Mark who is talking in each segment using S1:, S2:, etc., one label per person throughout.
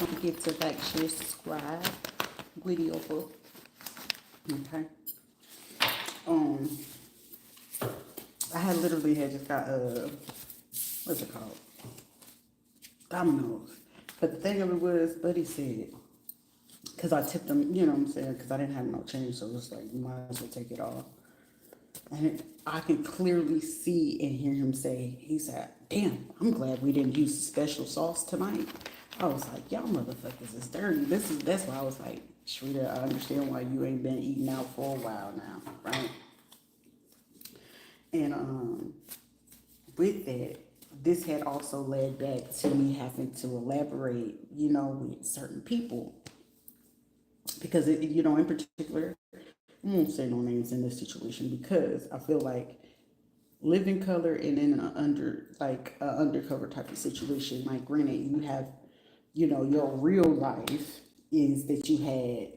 S1: Don't forget to like, share, subscribe. Video book. Okay. Um, I had literally had just got what's it called? Dominoes. But the thing of it was, Buddy said, because I tipped him, you know what I'm saying, because I didn't have no change, so it's like, you might as well take it all. And I can clearly see and hear him say, he said, damn, I'm glad we didn't use the special sauce tonight. I was like, y'all motherfuckers is dirty. That's why I was like, Rita, I understand why you ain't been eating out for a while now, right? And with that, this had also led back to me having to elaborate, you know, with certain people. Because, you know, in particular, I won't say no names in this situation because I feel like living color and in an undercover type of situation, like granted, you have, you know, your real life is that you had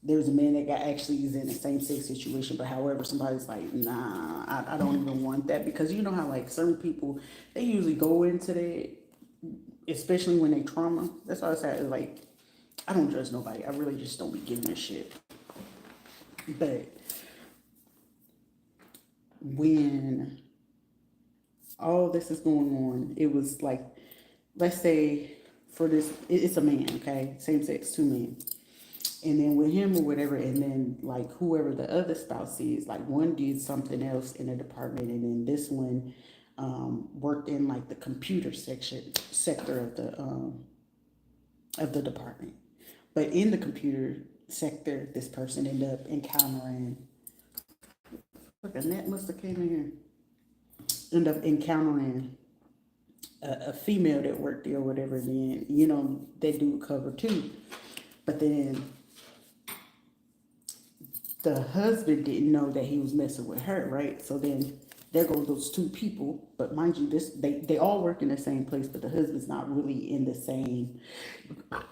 S1: there's a man that got actually is in the same sex situation, but however, somebody's like, nah, I don't even want that because you know how like certain people they usually go into that, especially when they trauma. That's why I said like I don't judge nobody. I really just don't be giving a shit. But when all this is going on, it was like, let's say for this, it's a man, okay, same sex, two men. And then with him or whatever, and then like whoever the other spouse is, like one did something else in the department, and then this one worked in like the computer sector of the department. But in the computer sector, this person ended up encountering. Look, a net must have came in here. Ended up encountering a female that worked there or whatever. Then you know they do cover too, but then the husband didn't know that he was messing with her, right? So then there go those two people. But mind you, they all work in the same place, but the husband's not really in the same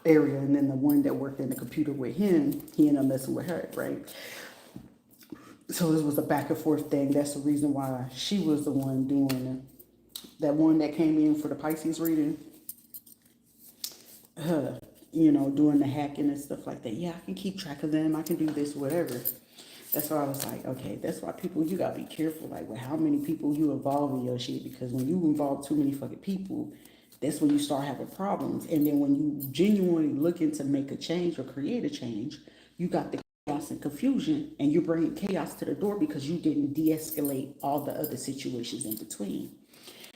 S1: area. And then the one that worked in the computer with him, he ended up messing with her, right? So this was a back and forth thing. That's the reason why she was the one doing that one that came in for the Pisces reading. You know, doing the hacking and stuff like that. Yeah, I can keep track of them. I can do this, whatever. That's why I was like, okay, that's why people, you gotta be careful, like with how many people you involve in your shit, because when you involve too many fucking people, that's when you start having problems. And then when you genuinely looking to make a change or create a change, you got the chaos and confusion, and you're bringing chaos to the door because you didn't de-escalate all the other situations in between.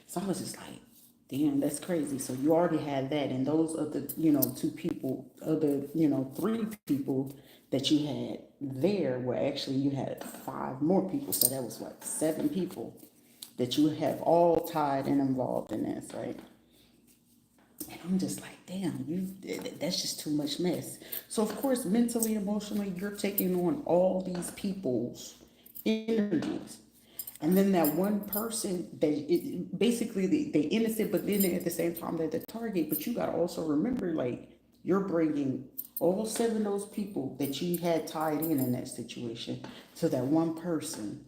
S1: So I was just like, damn, that's crazy. So you already had that, and those other, you know, two people, other, you know, three people that you had there were actually you had five more people. So that was what, seven people that you have all tied and involved in this, right? And I'm just like, damn, that's just too much mess. So of course, mentally, emotionally, you're taking on all these people's energies. And then that one person that basically they innocent, but then at the same time they're the target. But you gotta also remember, like you're bringing all seven of those people that you had tied in that situation to that one person.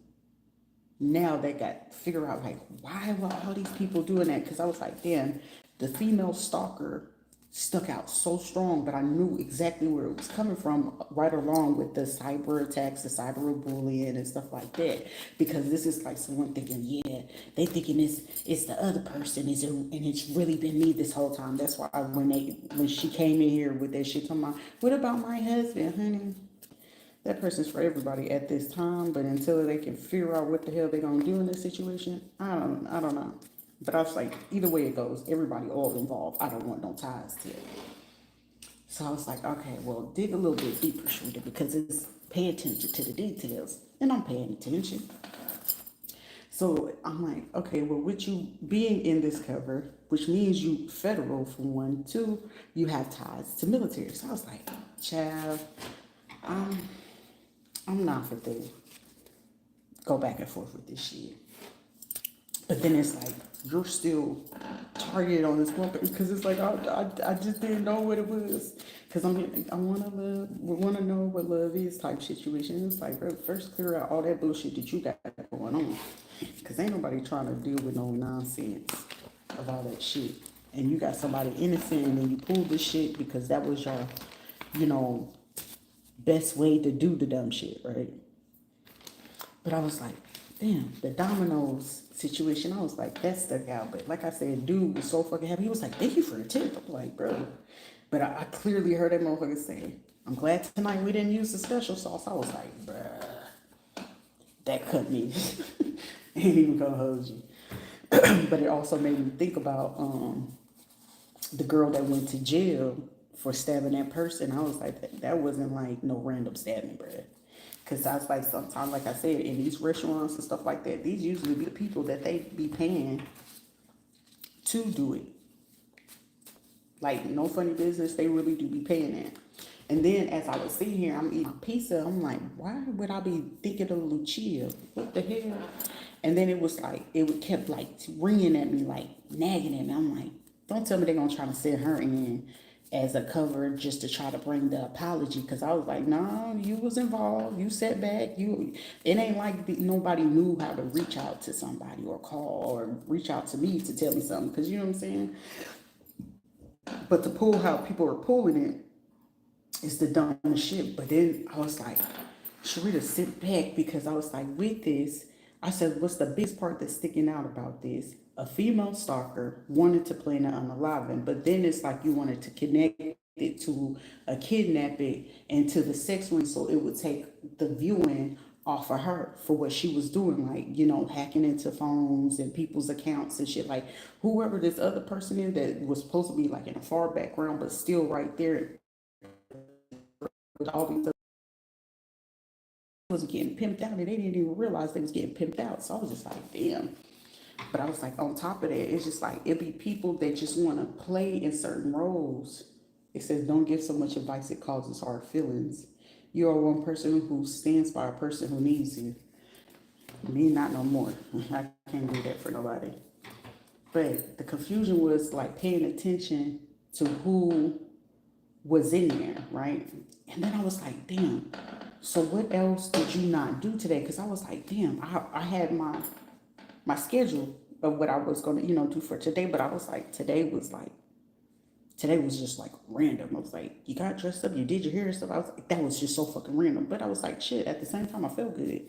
S1: Now they got to figure out like why were all these people doing that? Because I was like, damn, the female stalker stuck out so strong, but I knew exactly where it was coming from, right along with the cyber attacks, the cyber bullying and stuff like that. Because this is like someone thinking, yeah, they thinking it's the other person, and it's really been me this whole time. That's why when she came in here with that shit, talking about, what about my husband, honey? That person's for everybody at this time, but until they can figure out what the hell they're gonna do in this situation, I don't know. But I was like, either way it goes, everybody all involved. I don't want no ties to it. So I was like, okay, well, dig a little bit deeper, Shrita, because it's pay attention to the details, and I'm paying attention. So I'm like, okay, well, with you being in this cover, which means you federal for one, two, you have ties to military. So I was like, child, I'm not for to go back and forth with this shit. But then it's like you're still targeted on this one because it's like I just didn't know what it was because I want to know what love is type situation. It's like, bro, first clear out all that bullshit that you got going on because ain't nobody trying to deal with no nonsense of all that shit. and you got somebody innocent and then you pull this shit because that was your, you know, best way to do the dumb shit, right? But I was like, damn, the dominoes situation, I was like, that stuck out. But like I said, dude was so fucking happy. He was like, thank you for the tip. I'm like, bro. But I clearly heard that motherfucker say, I'm glad tonight we didn't use the special sauce. I was like, bruh, that cut me. Ain't even gonna hold you. But it also made me think about the girl that went to jail for stabbing that person. I was like, that wasn't like no random stabbing, bruh. Because I was like, sometimes, like I said, in these restaurants and stuff like that, these usually be the people that they be paying to do it. Like, no funny business, they really do be paying that. And then as I was sitting here, I'm eating pizza, I'm like, why would I be thinking of Lucia? What the hell? And then it was like, it kept like ringing at me, like nagging at me. I'm like, don't tell me they're gonna try to send her in as a cover just to try to bring the apology. Cause I was like, no, you was involved, you sat back, it ain't like nobody knew how to reach out to somebody or call or reach out to me to tell me something. Cause you know what I'm saying? But to pull how people are pulling it is the dumbest shit. But then I was like, Sharita, sit back, because I was like, with this, I said, what's the biggest part that's sticking out about this? A female stalker wanted to plan an unaliving, but then it's like you wanted to connect it to a kidnapping and to the sex ring, so it would take the viewing off of her for what she was doing, like, you know, hacking into phones and people's accounts and shit. Like, whoever this other person is that was supposed to be like in a far background but still right there with all these other was getting pimped out, and they didn't even realize they was getting pimped out. So I was just like, damn. But I was like, on top of that, it's just like, it be people that just want to play in certain roles. It says, don't give so much advice, it causes hard feelings. You are one person who stands by a person who needs you. Me, not no more. I can't do that for nobody. But the confusion was like paying attention to who was in there, right? And then I was like, damn, so what else did you not do today? Because I was like, damn, I had my schedule of what I was going to, you know, do for today. But I was like, today was just like random. I was like, you got dressed up, you did your hair and stuff. I was like, that was just so fucking random. But I was like, shit, at the same time, I felt good.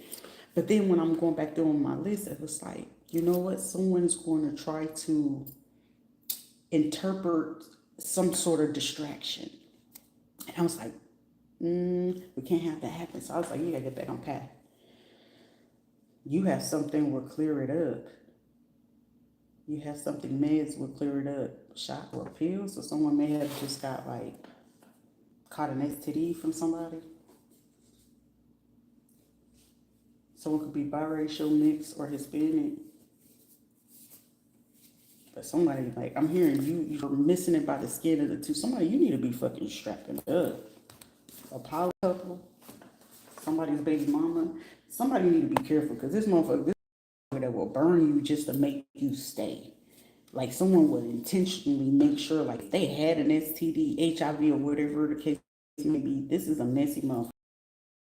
S1: But then when I'm going back through my list, it was like, you know what? Someone is going to try to interpret some sort of distraction. And I was like, we can't have that happen. So I was like, you gotta get back on path. You have something, we'll clear it up. You have something, meds, we'll clear it up. Shot or pills, or someone may have just got like caught an STD from somebody. Someone could be biracial, mixed, or Hispanic. But somebody, like, I'm hearing you're missing it by the skin of the tooth. Somebody, you need to be fucking strapping up. A poly couple, somebody's baby mama. Somebody need to be careful, because this motherfucker that will burn you just to make you stay. Like, someone would intentionally make sure, like, if they had an STD, HIV, or whatever the case may be, this is a messy motherfucker.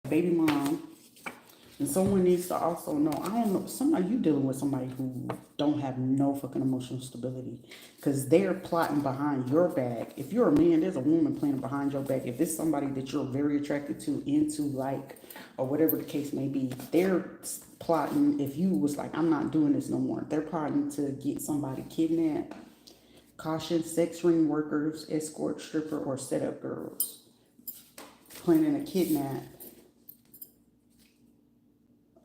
S1: Baby mom. And someone needs to also know, I don't know, somebody, you dealing with somebody who don't have no fucking emotional stability, because they're plotting behind your back. If you're a man, there's a woman planning behind your back. If it's somebody that you're very attracted to, into, like, or whatever the case may be, they're plotting. If you was like, I'm not doing this no more, they're plotting to get somebody kidnapped. Caution, sex ring workers, escort, stripper, or setup girls. Planning a kidnap.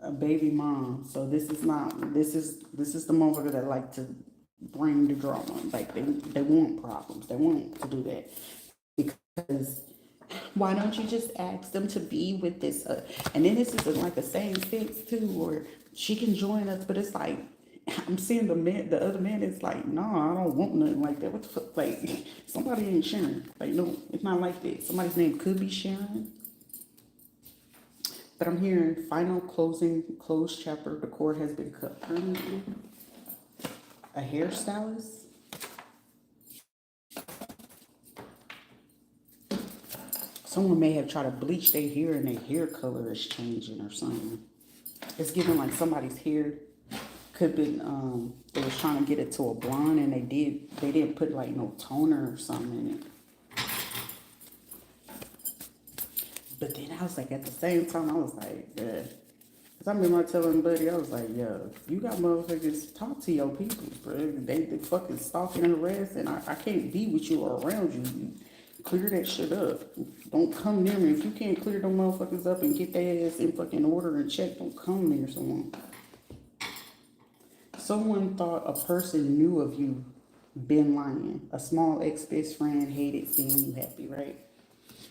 S1: A baby mom. So this is the motherfucker that like to bring the drama. Like, they want problems. They want to do that. Because why don't you just ask them to be with this? And then this is like the same sex too, or she can join us. But it's like, I'm seeing the other man is like, no, I don't want nothing like that. What the fuck? Like, somebody ain't Sharon. Like, no, it's not like that. Somebody's name could be Sharon. But I'm hearing final closed chapter. The cord has been cut permanently. A hairstylist. Someone may have tried to bleach their hair and their hair color is changing or something. It's giving like somebody's hair Could have been, they was trying to get it to a blonde, and they didn't put like no toner or something in it. But then I was like, at the same time, I was like, yeah. Cause I remember telling Buddy, I was like, yo, you got motherfuckers, talk to your people, bro. They fucking stalking and harassing. I can't be with you or around you. You clear that shit up. Don't come near me. If you can't clear them motherfuckers up and get their ass in fucking order and check, don't come near someone. Someone thought a person knew of you been lying. A small ex-best friend hated seeing you happy, right?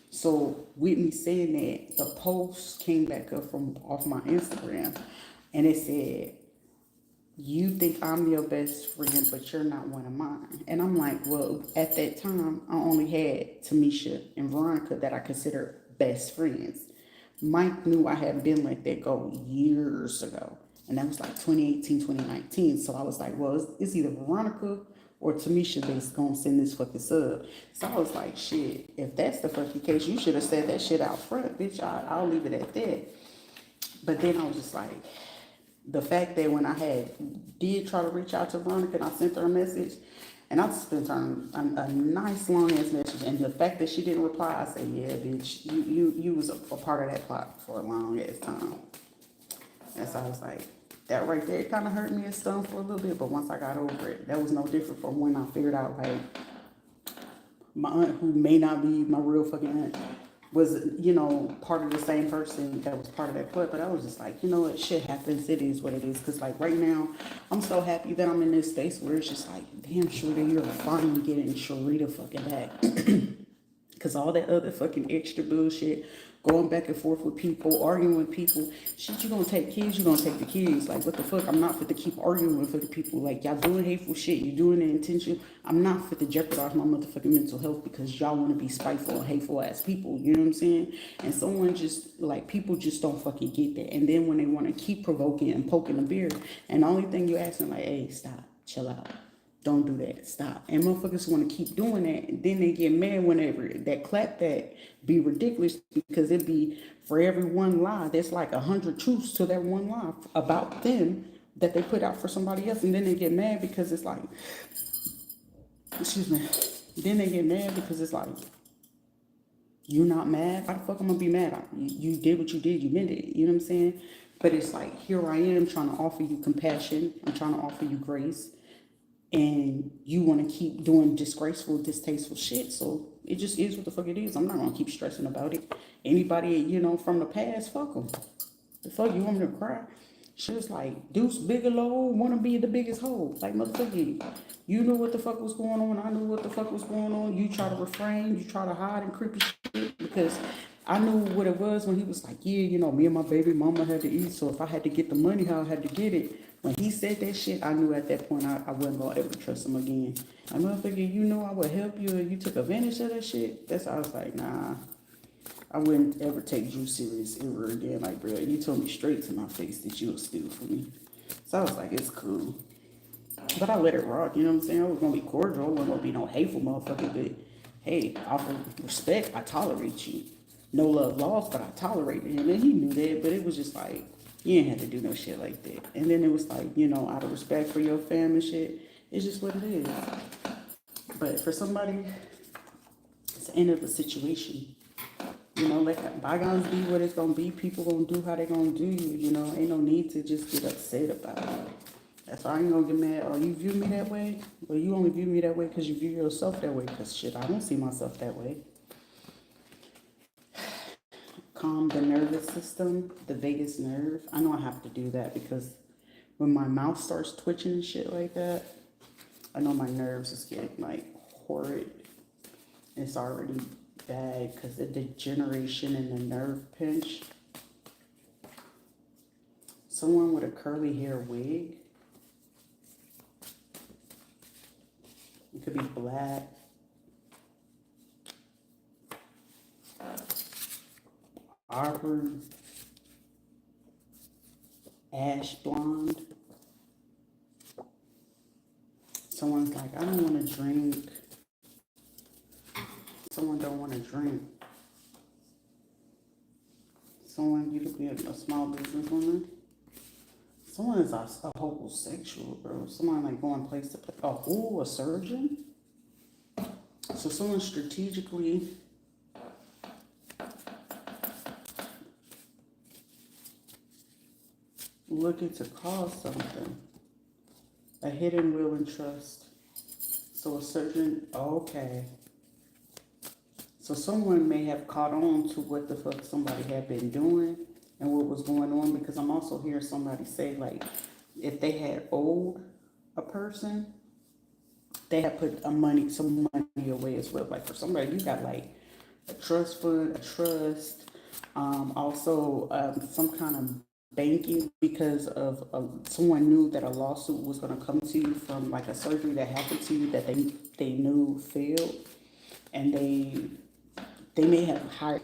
S1: So with me saying that, the post came back up from off my Instagram, and it said, you think I'm your best friend, but you're not one of mine. And I'm like, well, at that time, I only had Tamisha and Veronica that I consider best friends. Mike knew I had been let that go years ago. And that was like 2018, 2019. So I was like, well, it's either Veronica or Tamisha that's gonna send this fucking sub. So I was like, shit, if that's the fucking case, you should have said that shit out front, bitch. I'll leave it at that. But then I was just like, the fact that when I did try to reach out to Veronica and I sent her a message, and I sent her a nice long ass message, and the fact that she didn't reply, I said, yeah, bitch, you was a part of that plot for a long ass time. And so I was like, that right there, it kind of hurt me and stung for a little bit, but once I got over it, that was no different from when I figured out, like, my aunt, who may not be my real fucking aunt, was, part of the same person that was part of that club. But I was just like, you know what, shit happens, it is what it is. Because, like, right now, I'm so happy that I'm in this space where it's just like, damn, Sharita, you're finally getting Sharita fucking back. Because all that other fucking extra bullshit, going back and forth with people, arguing with people, shit, you gonna take kids, you gonna take the kids. Like, what the fuck? I'm not fit to keep arguing with the people. Like, y'all doing hateful shit, you doing it intentional. I'm not fit to jeopardize my motherfucking mental health because y'all want to be spiteful and hateful ass people. You know what I'm saying? And someone just, like, people just don't fucking get that. And then when they want to keep provoking and poking the bear, and the only thing you asking, like, hey, stop, chill out. Don't do that. Stop. And motherfuckers want to keep doing that. And then they get mad whenever that clap that be ridiculous because it be for every one lie. There's like 100 truths to that one lie about them that they put out for somebody else. And then they get mad because it's like, excuse me. Then they get mad because it's like, you're not mad? Why the fuck I'm going to be mad? You did what you did. You meant it. You know what I'm saying? But it's like, here I am trying to offer you compassion. I'm trying to offer you grace. And you want to keep doing disgraceful, distasteful shit. So it just is what the fuck it is. I'm not going to keep stressing about it. Anybody, from the past, fuck them. The fuck, you want me to cry? She was like, Deuce Bigelow want to be the biggest hoe. Like, motherfucker, you knew what the fuck was going on. I knew what the fuck was going on. You try to refrain. You try to hide and creepy shit because I knew what it was when he was like, yeah, me and my baby mama had to eat. So if I had to get the money, how I had to get it. When he said that shit, I knew at that point I wasn't going to ever trust him again. I motherfucker, I would help you and you took advantage of that shit. That's how I was like, nah, I wouldn't ever take you serious ever again. Like, bro, you told me straight to my face that you would steal from me. So I was like, it's cool. But I let it rock, you know what I'm saying? I was going to be cordial. I wasn't going to be no hateful motherfucker. But, hey, off of respect, I tolerate you. No love lost, but I tolerated him. And he knew that, but it was just like, you ain't have to do no shit like that. And then it was like, out of respect for your family shit, it's just what it is. But for somebody, it's the end of the situation. Let bygones be what it's gonna be. People gonna do how they gonna do you, Ain't no need to just get upset about it. That's why I ain't gonna get mad. Oh, you view me that way? Well, you only view me that way because you view yourself that way. Because shit, I don't see myself that way. Calm the nervous system, the vagus nerve. I know I have to do that because when my mouth starts twitching and shit like that, I know my nerves is getting like horrid. It's already bad because the degeneration in the nerve pinch. Someone with a curly hair wig. It could be black. Auburn, ash blonde. Someone's like, I don't want to drink. Someone don't want to drink. Someone, you could be a small business owner. Someone is a homosexual, bro. Someone like going place to place. Oh, ooh, a surgeon. So someone strategically looking to cause something. A hidden will and trust. So a surgeon, okay. So someone may have caught on to what the fuck somebody had been doing and what was going on, because I'm also hearing somebody say like if they had owed a person, they had put some money away as well. Like for somebody, you got like a trust fund, a trust, also some kind of banking because of someone knew that a lawsuit was going to come to you from like a surgery that happened to you that they knew failed, and they may have hired.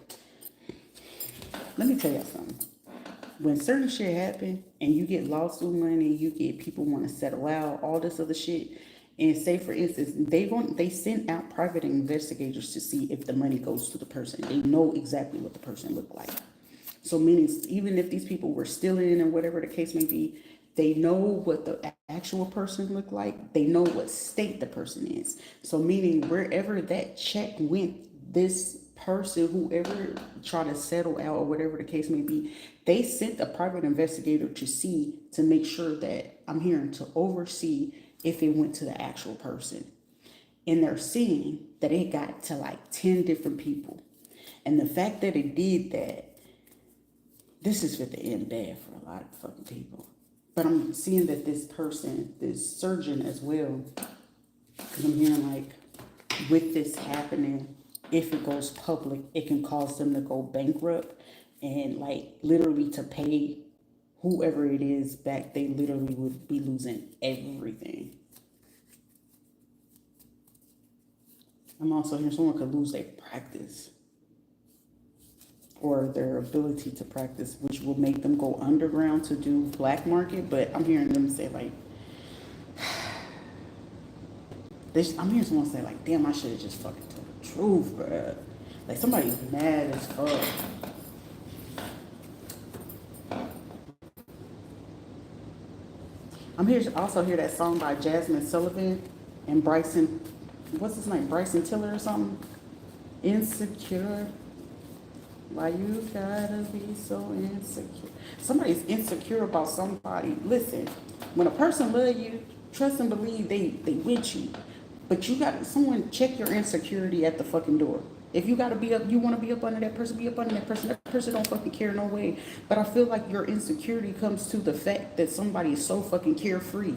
S1: Let me tell you something. When certain shit happen and you get lawsuit money, you get people want to settle out, all this other shit. And say for instance, they send out private investigators to see if the money goes to the person. They know exactly what the person looked like. So meaning even if these people were stealing or whatever the case may be, they know what the actual person looked like. They know what state the person is. So meaning wherever that check went, this person, whoever tried to settle out or whatever the case may be, they sent a private investigator to make sure that, I'm hearing, to oversee if it went to the actual person. And they're seeing that it got to like 10 different people. And the fact that it did that, this is with the end bad for a lot of fucking people. But I'm seeing that this person, this surgeon as well, because I'm hearing like with this happening, if it goes public, it can cause them to go bankrupt and like literally to pay whoever it is back. They literally would be losing everything. I'm also hearing someone could lose their practice or their ability to practice, which will make them go underground to do black market. But I'm hearing them say like, I'm hearing someone say like, damn, I should have just fucking told the truth, bro. Like somebody's mad as fuck. Also hear that song by Jasmine Sullivan and Bryson, what's his name? Bryson Tiller or something? Insecure. Why you gotta be so insecure? Somebody's insecure about somebody. Listen, when a person love you, trust and believe they with you. But you got someone check your insecurity at the fucking door. If you gotta be up, you wanna be up under that person, be up under that person. That person don't fucking care no way. But I feel like your insecurity comes to the fact that somebody is so fucking carefree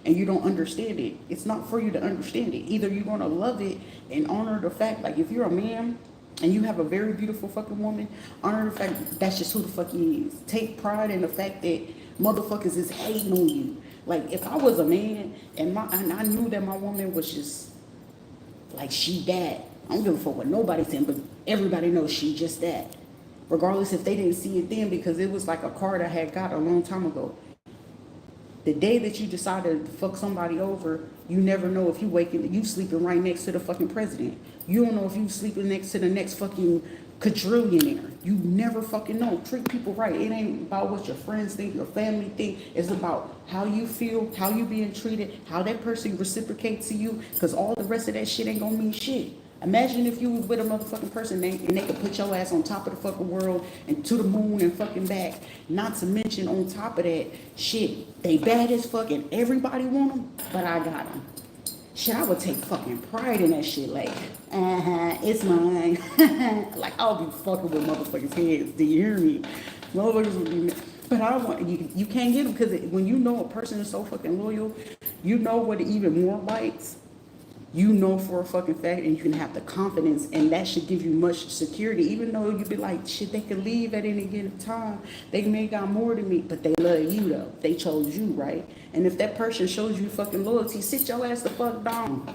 S1: and you don't understand it. It's not for you to understand it. Either you're gonna love it and honor the fact, like if you're a man and you have a very beautiful fucking woman, honor the fact that's just who the fuck he is. Take pride in the fact that motherfuckers is hating on you. Like if I was a man and I knew that my woman was just like she that, I don't give a fuck what nobody's saying, but everybody knows she just that. Regardless if they didn't see it then, because it was like a card I had got a long time ago. The day that you decided to fuck somebody over, you never know if you sleeping right next to the fucking president. You don't know if you sleeping next to the next fucking quadrillionaire. You never fucking know. Treat people right. It ain't about what your friends think, your family think. It's about how you feel, how you being treated, how that person reciprocates to you, because all the rest of that shit ain't gonna mean shit. Imagine if you was with a motherfucking person and they could put your ass on top of the fucking world and to the moon and fucking back. Not to mention on top of that, shit, they bad as fuck and everybody want them, but I got them. Shit, I would take fucking pride in that shit. Like, it's mine. Like, I'll be fucking with motherfuckers' heads. Do you hear me? Motherfuckers would be. But I want you can't get them because when you know a person is so fucking loyal, you know what even more bites. You know for a fucking fact, and you can have the confidence, and that should give you much security. Even though you'd be like, shit, they could leave at any given time. They may got more than me, but they love you though. They chose you, right? And if that person shows you fucking loyalty, sit your ass the fuck down.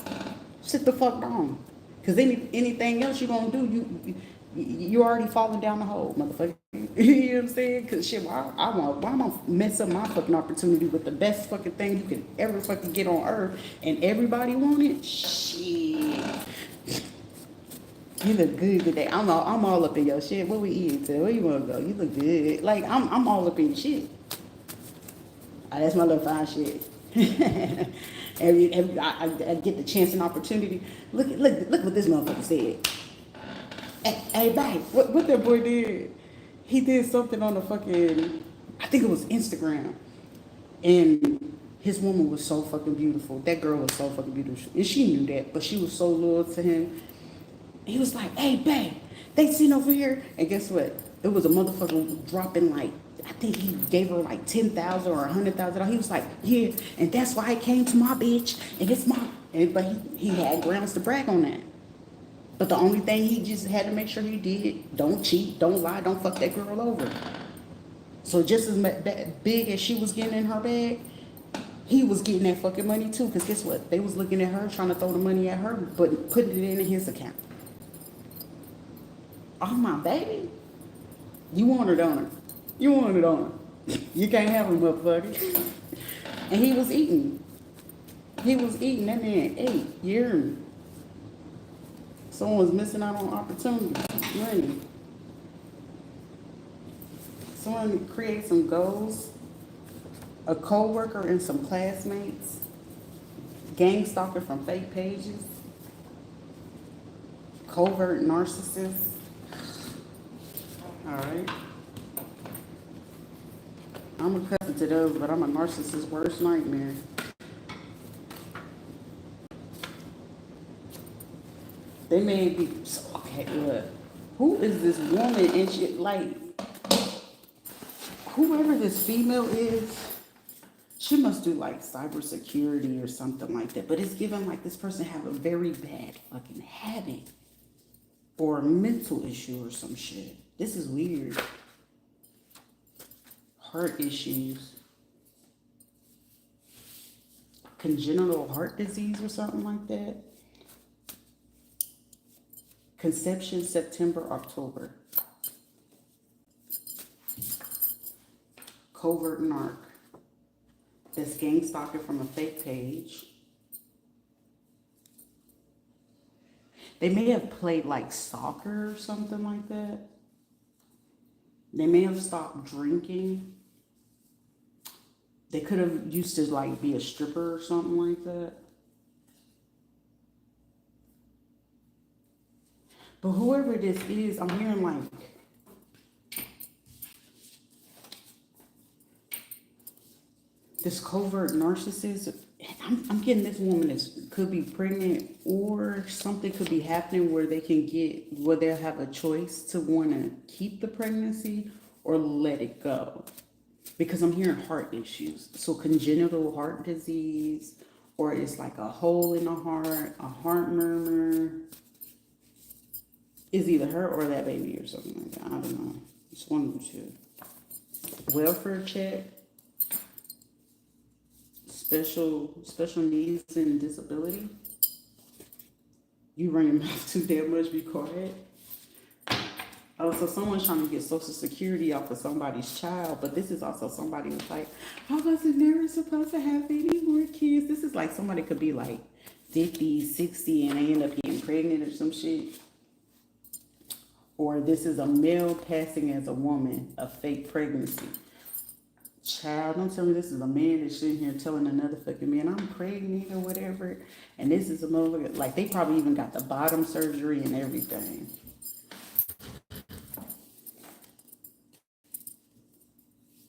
S1: Sit the fuck down. Cause anything else you gonna do, you already falling down the hole, motherfucker. You know what I'm saying? Cause shit, why am I gonna mess up my fucking opportunity with the best fucking thing you can ever fucking get on earth, and everybody want it? Shit. You look good today. I'm all up in your shit. What we eating today? Where you wanna go? You look good. Like I'm all up in your shit. That's my little fine shit. I get the chance and opportunity. Look what this motherfucker said. Hey, babe, what that boy did? He did something on the fucking, I think it was Instagram. And his woman was so fucking beautiful. That girl was so fucking beautiful. And she knew that, but she was so loyal to him. He was like, hey, babe, they seen over here. And guess what? It was a motherfucker dropping like, I think he gave her like 10,000 or 100,000. He was like, yeah, and that's why I came to my bitch. And it's my, but he had grounds to brag on that. But the only thing he just had to make sure he did, don't cheat, don't lie, don't fuck that girl over. So just as big as she was getting in her bag, he was getting that fucking money too. Because guess what? They was looking at her, trying to throw the money at her, but putting it in his account. Oh, my baby. You want it on her. You want it on her. You can't have him, motherfucker. And he was eating. He was eating. That man ate. You hear me? Someone's missing out on opportunity. Money. Someone create some goals. A co-worker and some classmates. Gang stalker from fake pages. Covert narcissist. Alright. I'm accustomed to those, but I'm a narcissist's worst nightmare. They may be, okay, look. Who is this woman and shit? Like, whoever this female is, she must do like cybersecurity or something like that. But it's given like this person have a very bad fucking habit or a mental issue or some shit. This is weird. Heart issues. Congenital heart disease or something like that. Conception September, October. Covert narc. That's gang stalker from a fake page. They may have played like soccer or something like that. They may have stopped drinking. They could have used to like be a stripper or something like that. But whoever this is, I'm hearing like this covert narcissist. I'm getting this woman is could be pregnant or something could be happening where they can get where they'll have a choice to want to keep the pregnancy or let it go. Because I'm hearing heart issues. So congenital heart disease, or it's like a hole in the heart, a heart murmur. Is either her or that baby or something like that. I don't know. It's one of the two. Welfare check. Special needs and disability. You run your mouth too damn much, be quiet. Oh, so someone's trying to get Social Security off of somebody's child, but this is also somebody who's like, I wasn't never supposed to have any more kids. This is like somebody could be like 50, 60, and they end up getting pregnant or some shit. Or this is a male passing as a woman, a fake pregnancy. Child, don't tell me this is a man that's sitting here telling another fucking man, I'm pregnant or whatever. And this is a motherfucker, like they probably even got the bottom surgery and everything.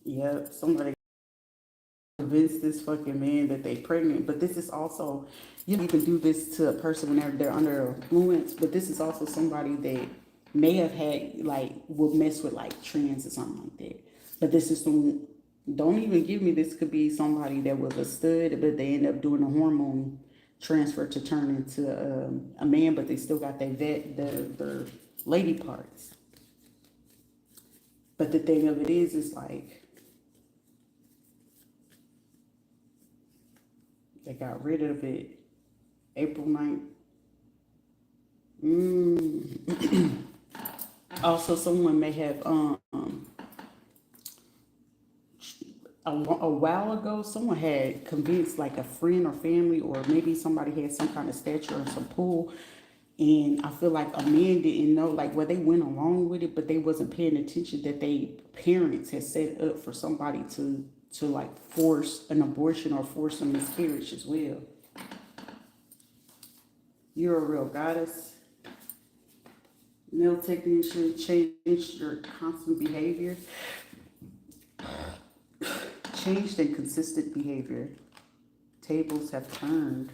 S1: Yep, somebody convinced this fucking man that they pregnant. But this is also, you don't even do this to a person when they're under influence. But this is also somebody that may have had, like, will mess with, like, trans or something like that. But this is some, don't even give me, this could be somebody that was a stud, but they end up doing a hormone transfer to turn into a man, but they still got their lady parts. But the thing of it is like, they got rid of it April 9th. Also, someone may have a while ago, someone had convinced like a friend or family, or maybe somebody had some kind of stature or some pull, and I feel like a man didn't know, like, well, they went along with it, but they wasn't paying attention that they parents had set up for somebody to like force an abortion or force a miscarriage as well. You're a real goddess. Nail technician, change your constant behavior. Changed and consistent behavior. Tables have turned.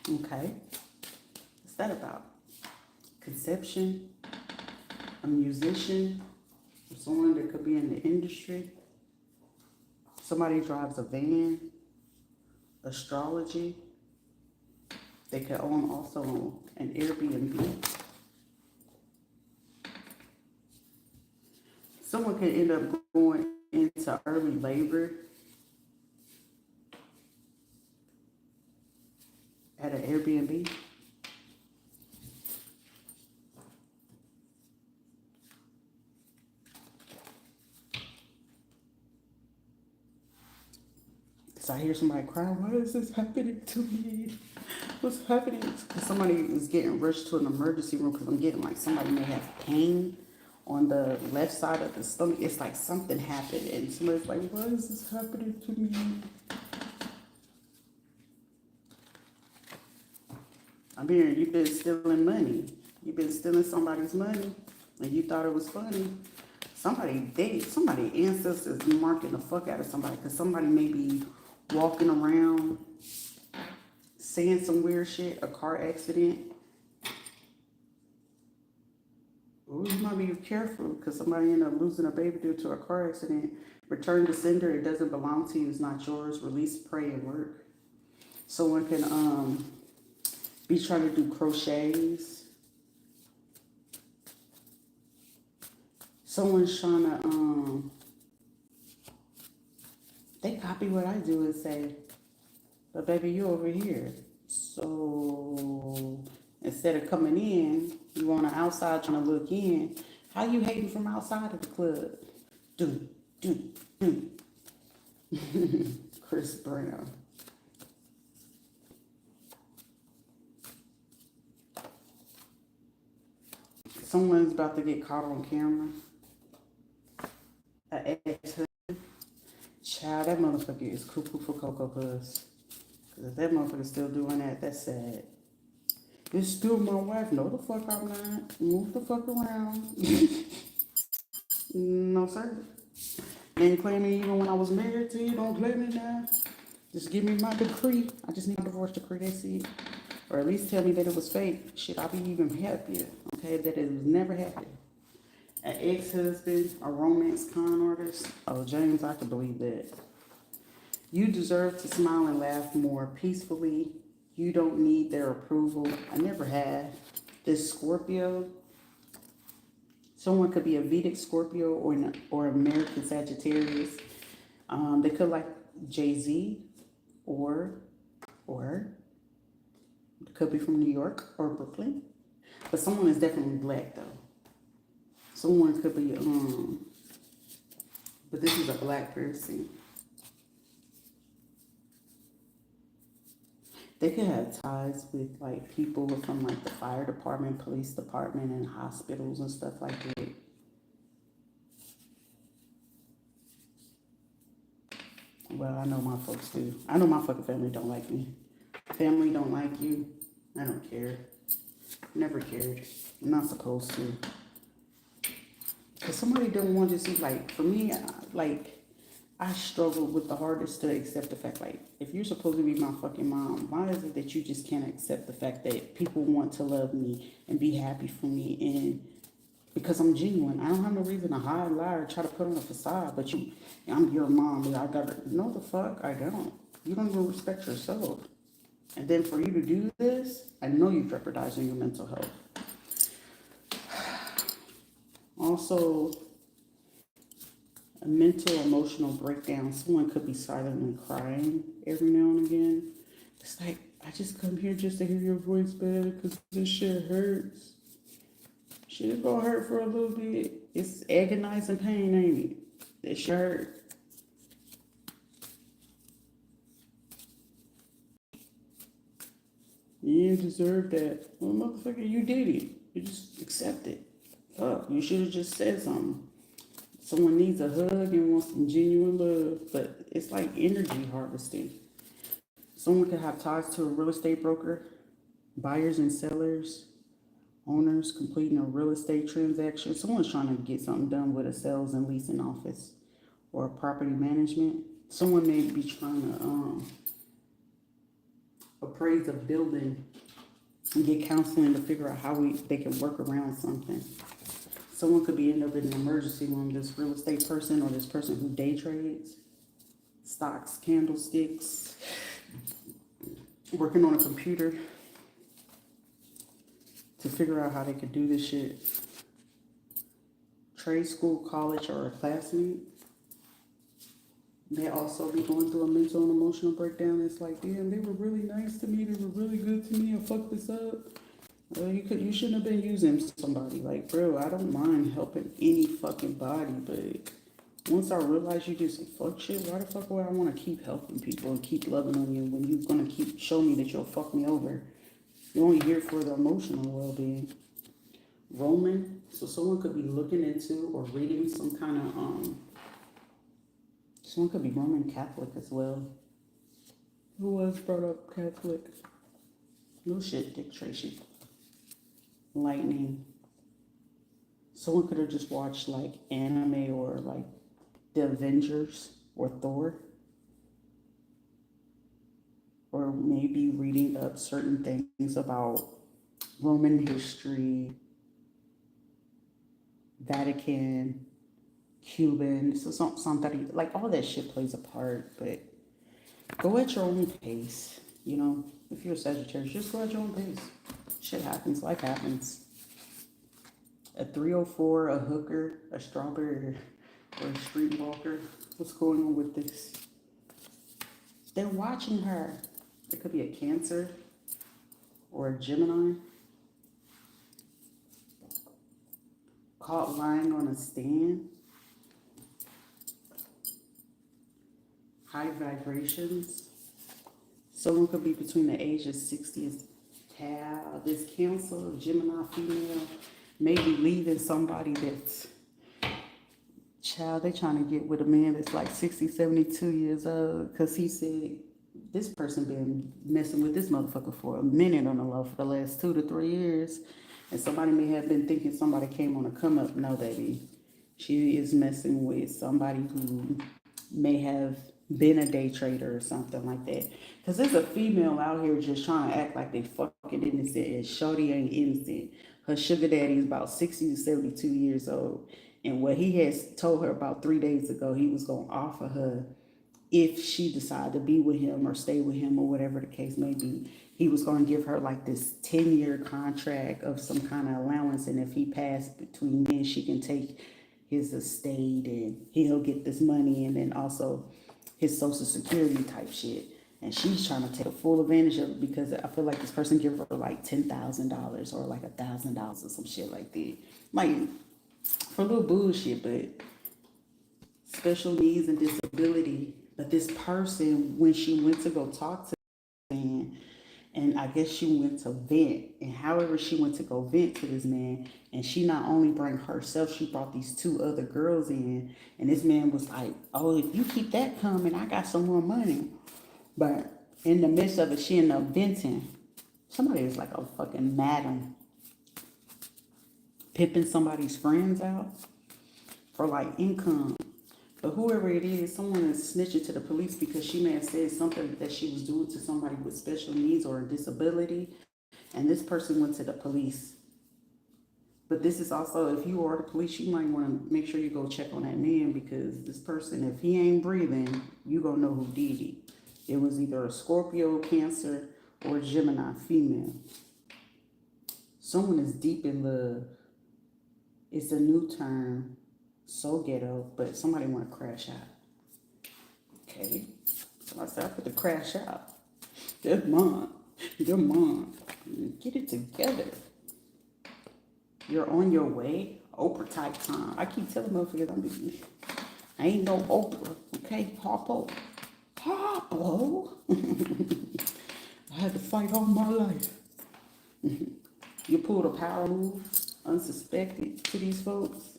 S1: Okay. What's that about? Conception. A musician. Someone that could be in the industry. Somebody drives a van. Astrology. They could own also an Airbnb. Someone could end up going into early labor at an Airbnb. So I hear somebody crying, why is this happening to me? What's happening? Because somebody is getting rushed to an emergency room because I'm getting like somebody may have pain on the left side of the stomach. It's like something happened and somebody's like, why is this happening to me? I'm hearing you've been stealing money. You've been stealing somebody's money and you thought it was funny. Somebody ancestors marking the fuck out of somebody because somebody may be walking around saying some weird shit, a car accident. Ooh, you might be careful because somebody ended up losing a baby due to a car accident. Return to sender, it doesn't belong to you, it's not yours. Release, pray, and work. Someone can be trying to do crochets. Someone's trying to they copy what I do and say, but baby, you over here. So instead of coming in, you on the outside trying to look in. How you hating from outside of the club? Do. Chris Brown. Someone's about to get caught on camera. An ex-husband. Child, that motherfucker is cuckoo for Cocoa Puffs. Because if that motherfucker's still doing that, that's sad. It's still my wife. No, the fuck I'm not. Move the fuck around. No, sir. Ain't play me even when I was married to you. Don't play me now. Just give me my decree. I just need a divorce decree. That's it. Or at least tell me that it was fake. Shit, I'll be even happier. Okay, that it was never happened. An ex-husband, a romance con artist. Oh, James, I can believe that. You deserve to smile and laugh more peacefully. You don't need their approval. I never have. This Scorpio. Someone could be a Vedic Scorpio or American Sagittarius. They could like Jay-Z or it could be from New York or Brooklyn. But someone is definitely black though. Someone could be but this is a black person. They could have ties with like people from like the fire department, police department, and hospitals and stuff like that. Well, I know my folks do. I know my fucking family don't like me. Family don't like you. I don't care. Never cared. I'm not supposed to. Because somebody don't want to see, like, for me, I struggle with the hardest to accept the fact, like, if you're supposed to be my fucking mom, why is it that you just can't accept the fact that people want to love me and be happy for me? And because I'm genuine, I don't have no reason to hide, lie, or try to put on a facade, but I'm your mom, and I gotta, no the fuck, I don't. You don't even respect yourself. And then for you to do this, I know you're jeopardizing your mental health. Also, a mental emotional breakdown. Someone could be silently crying every now and again. It's like, I just come here just to hear your voice better because this shit hurts. Shit is gonna hurt for a little bit. It's agonizing pain, ain't it? That shit hurt. You didn't deserve that. Well, motherfucker, you did it. You just accept it. Fuck, you should have just said something. Someone needs a hug and wants some genuine love, but it's like energy harvesting. Someone could have ties to a real estate broker, buyers and sellers, owners completing a real estate transaction. Someone's trying to get something done with a sales and leasing office or property management. Someone may be trying to appraise a building and get counseling to figure out how they can work around something. Someone could be end up in an emergency room, this real estate person or this person who day trades, stocks, candlesticks, working on a computer to figure out how they could do this shit. Trade school, college, or a classmate. They also be going through a mental and emotional breakdown. It's like, damn, they were really nice to me. They were really good to me. I fucked this up. You shouldn't have been using somebody. Like, bro, I don't mind helping any fucking body, but once I realize you just fuck shit, why the fuck would I want to keep helping people and keep loving on you when you're gonna keep showing me that you'll fuck me over? You're only here for the emotional well-being. Roman, so someone could be looking into or reading some kind of someone could be Roman Catholic as well. Who was brought up Catholic? No shit, Dick Tracy. Lightning. Someone could have just watched like anime or like the Avengers or Thor. Or maybe reading up certain things about Roman history, Vatican, Cuban, so somebody, like all that shit plays a part, but go at your own pace, you know? If you're a Sagittarius, just go at your own pace. Shit happens, life happens. A 304, a hooker, a strawberry, or a streetwalker. What's going on with this? They're watching her. It could be a Cancer or a Gemini. Caught lying on a stand. High vibrations. Someone could be between the age of 60 and this Cancer, Gemini female, maybe leaving somebody that's they trying to get with a man that's like 60, 72 years old, because he said this person been messing with this motherfucker for a minute on the low for the last 2 to 3 years. And somebody may have been thinking somebody came on a come up. No, baby. She is messing with somebody who may have been a day trader or something like that. Because there's a female out here just trying to act like they fucking innocent, and shorty ain't innocent. Her sugar daddy is about 60 to 72 years old. And what he has told her about 3 days ago, he was going to offer her, if she decided to be with him or stay with him or whatever the case may be, he was going to give her like this 10-year contract of some kind of allowance. And if he passed between then, she can take his estate and he'll get this money, and then also his social security type shit. And she's trying to take full advantage of it because I feel like this person give her like $10,000 or like $1,000 or some shit like that. Like, for a little bullshit, but special needs and disability. But this person, when she went to go talk to the man, and I guess she went to vent, and however she went to go vent to this man, and she not only brought herself, she brought these 2 other girls in, and this man was like, oh, if you keep that coming, I got some more money. But in the midst of it, she ended up venting. Somebody is like a fucking madam, pimping somebody's friends out for like income. But whoever it is, someone is snitching to the police because she may have said something that she was doing to somebody with special needs or a disability. And this person went to the police. But this is also, if you are the police, you might want to make sure you go check on that man, because this person, if he ain't breathing, you gonna know who did it. It was either a Scorpio, Cancer, or Gemini female. Someone is deep in love. It's a new term. So ghetto, but somebody want to crash out. Okay. So I said, I put the crash out. That's mine. You're mine. Get it together. You're on your way. Oprah type time. I keep telling motherfuckers, I ain't no Oprah. Okay? Harpo. Harpo. I had to fight all my life. You pulled a power move, unsuspected, to these folks.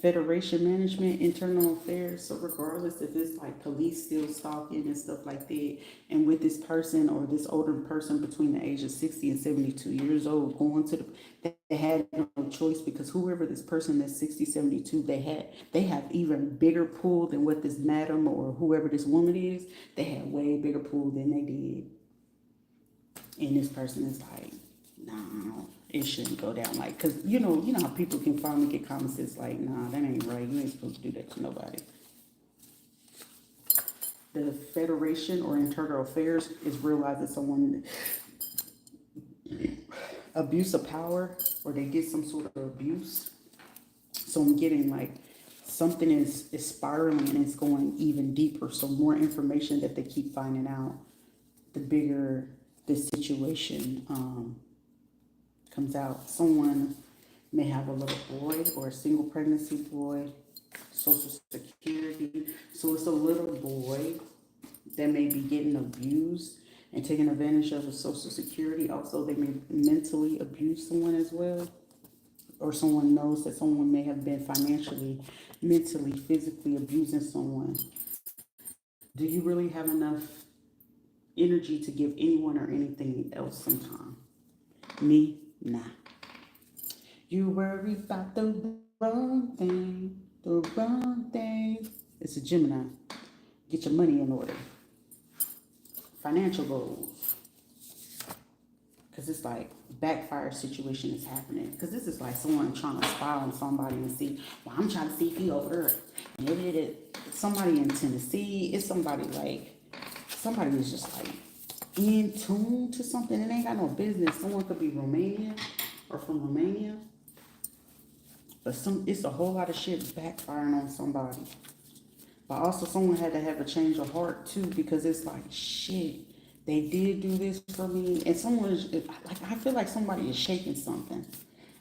S1: Federation management, internal affairs. So regardless if it's like police still stalking and stuff like that, and with this person or this older person between the age of 60 and 72 years old going to they had no choice, because whoever this person that's 60, 72, they have even bigger pull than what this madam or whoever this woman is. They had way bigger pull than they did. And this person is like, nah, it shouldn't go down. Like, cause you know how people can finally get comments. It's like, nah, that ain't right. You ain't supposed to do that to nobody. The Federation or Internal Affairs is realizing someone abuse of power, or they get some sort of abuse. So I'm getting like something is spiraling and it's going even deeper. So more information that they keep finding out, the bigger this situation comes out. Someone may have a little boy or a single pregnancy boy, Social Security. So it's a little boy that may be getting abused and taking advantage of the Social Security. Also, they may mentally abuse someone as well, or someone knows that someone may have been financially, mentally, physically abusing someone. Do you really have enough energy to give anyone or anything else sometime? Me, nah. You worry about the wrong thing, the wrong thing. It's a Gemini. Get your money in order. Financial goals. Because it's like backfire situation is happening. Because this is like someone trying to spy on somebody and see, well, I'm trying to see if he over there. And somebody in Tennessee, it's somebody is just like in tune to something. It ain't got no business. Someone could be Romanian or from Romania. But it's a whole lot of shit backfiring on somebody. But also someone had to have a change of heart too, because it's like, shit, they did do this for me. And someone is, like, I feel like somebody is shaking something.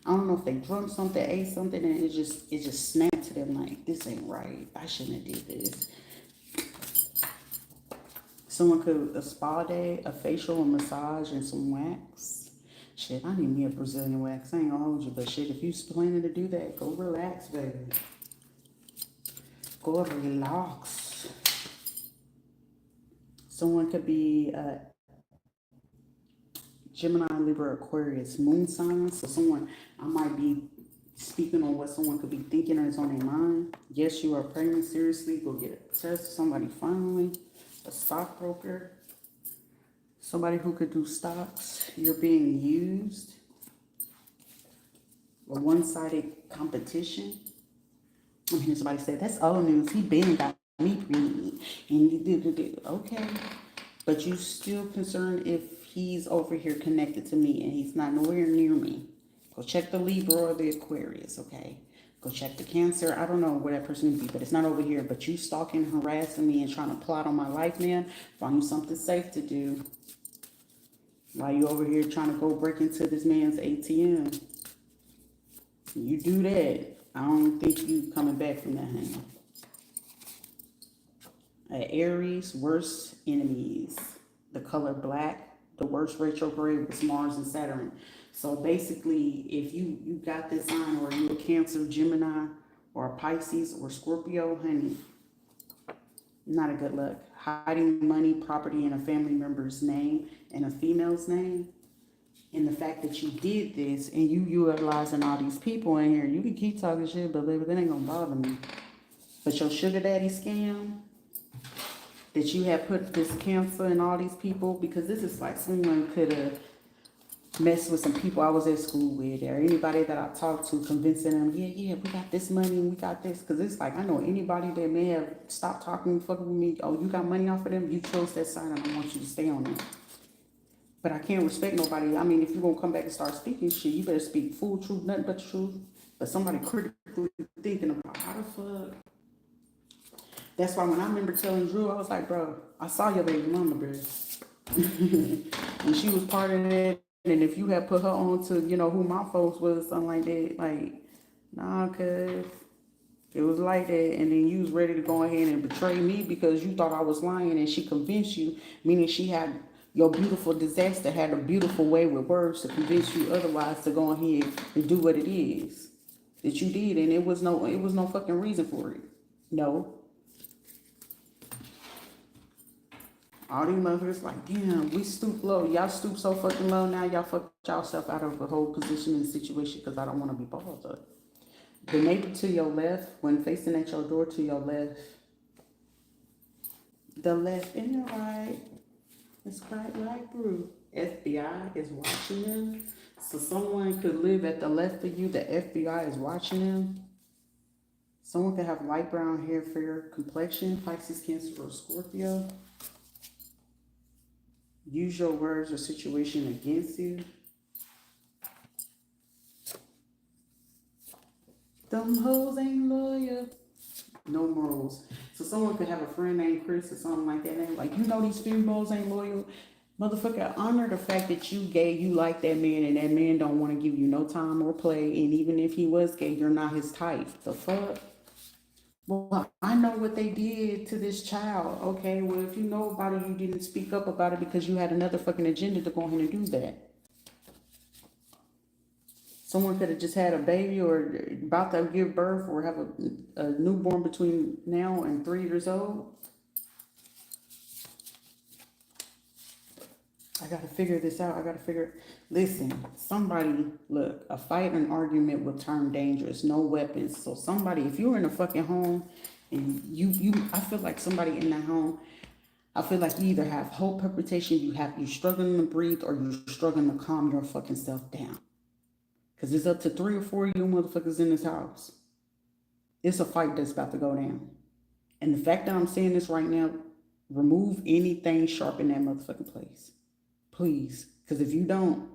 S1: I don't know if they drunk something, ate something, and it just snapped to them like, this ain't right. I shouldn't have did this. Someone could, a spa day, a facial, a massage, and some wax. Shit, I need me a Brazilian wax. I ain't gonna hold you, but shit, if you planning to do that, go relax, baby. Go relax. Someone could be Gemini, Libra, Aquarius, moon signs. So someone, I might be speaking on what someone could be thinking or is on their mind. Yes, you are pregnant. Seriously, go get a test. Somebody finally, a stockbroker. Somebody who could do stocks. You're being used. A one-sided competition. I'm hearing somebody say, that's old news. He been got me pregnant. And you did. Okay. But you still concerned if he's over here connected to me and he's not nowhere near me. Go check the Libra or the Aquarius, okay? Go check the Cancer. I don't know where that person would be, but it's not over here. But you stalking, harassing me, and trying to plot on my life, man. Find you something safe to do. While you over here trying to go break into this man's ATM. You do that, I don't think you coming back from that hang. Aries, worst enemies. The color black. The worst retrograde was Mars and Saturn. So basically, if you got this sign, or you're a Cancer, Gemini, or a Pisces, or Scorpio, honey, not a good look. Hiding money, property in a family member's name and a female's name. And the fact that you did this and you utilizing all these people in here, you can keep talking shit, but baby, that ain't gonna bother me. But your sugar daddy scam, that you have put this Cancer and all these people, because this is like someone could have messed with some people I was at school with, or anybody that I talked to, convincing them, yeah, we got this money and we got this. Because it's like, I know anybody that may have stopped talking, fucking with me, oh, you got money off of them, you chose that side and I want you to stay on it. But I can't respect nobody. I mean, if you're going to come back and start speaking shit, you better speak full truth, nothing but the truth. But somebody critically thinking about how the fuck. That's why when I remember telling Drew, I was like, bro, I saw your baby mama, bro. And she was part of that. And if you had put her on to, who my folks was, something like that, like, nah, cuz it was like that. And then you was ready to go ahead and betray me because you thought I was lying, and she convinced you, meaning she had... Your beautiful disaster had a beautiful way with words to convince you otherwise to go ahead and do what it is. that you did, and it was no fucking reason for it. No. All these motherfuckers like, damn, we stoop low. Y'all stoop so fucking low now. Y'all fuck y'allself out of the whole position and situation because I don't want to be bothered up. The neighbor to your left, when facing at your door to your left, the left and the right is quite light blue. FBI is watching them. So someone could live at the left of you. The FBI is watching them. Someone could have light brown hair, fair complexion, Pisces, Cancer, or Scorpio. Use your words or situation against you. Them hoes ain't loyal. No morals. So someone could have a friend named Chris or something like that. And like, you know these females ain't loyal. Motherfucker, honor the fact that you gay, you like that man, and that man don't want to give you no time or play. And even if he was gay, you're not his type. The fuck? Well, I know what they did to this child. Okay, well, if you know about it, you didn't speak up about it because you had another fucking agenda to go ahead and do that. Someone could have just had a baby or about to give birth or have a newborn between now and 3 years old. I got to figure this out. Listen, somebody, look, a fight and argument will turn dangerous. No weapons. So somebody, if you're in a fucking home and I feel like somebody in that home, I feel like you either have whole palpitation, you're struggling to breathe, or you're struggling to calm your fucking self down. Because there's up to 3 or 4 of you motherfuckers in this house. It's a fight that's about to go down. And the fact that I'm saying this right now, remove anything sharp in that motherfucking place. Please. Because if you don't,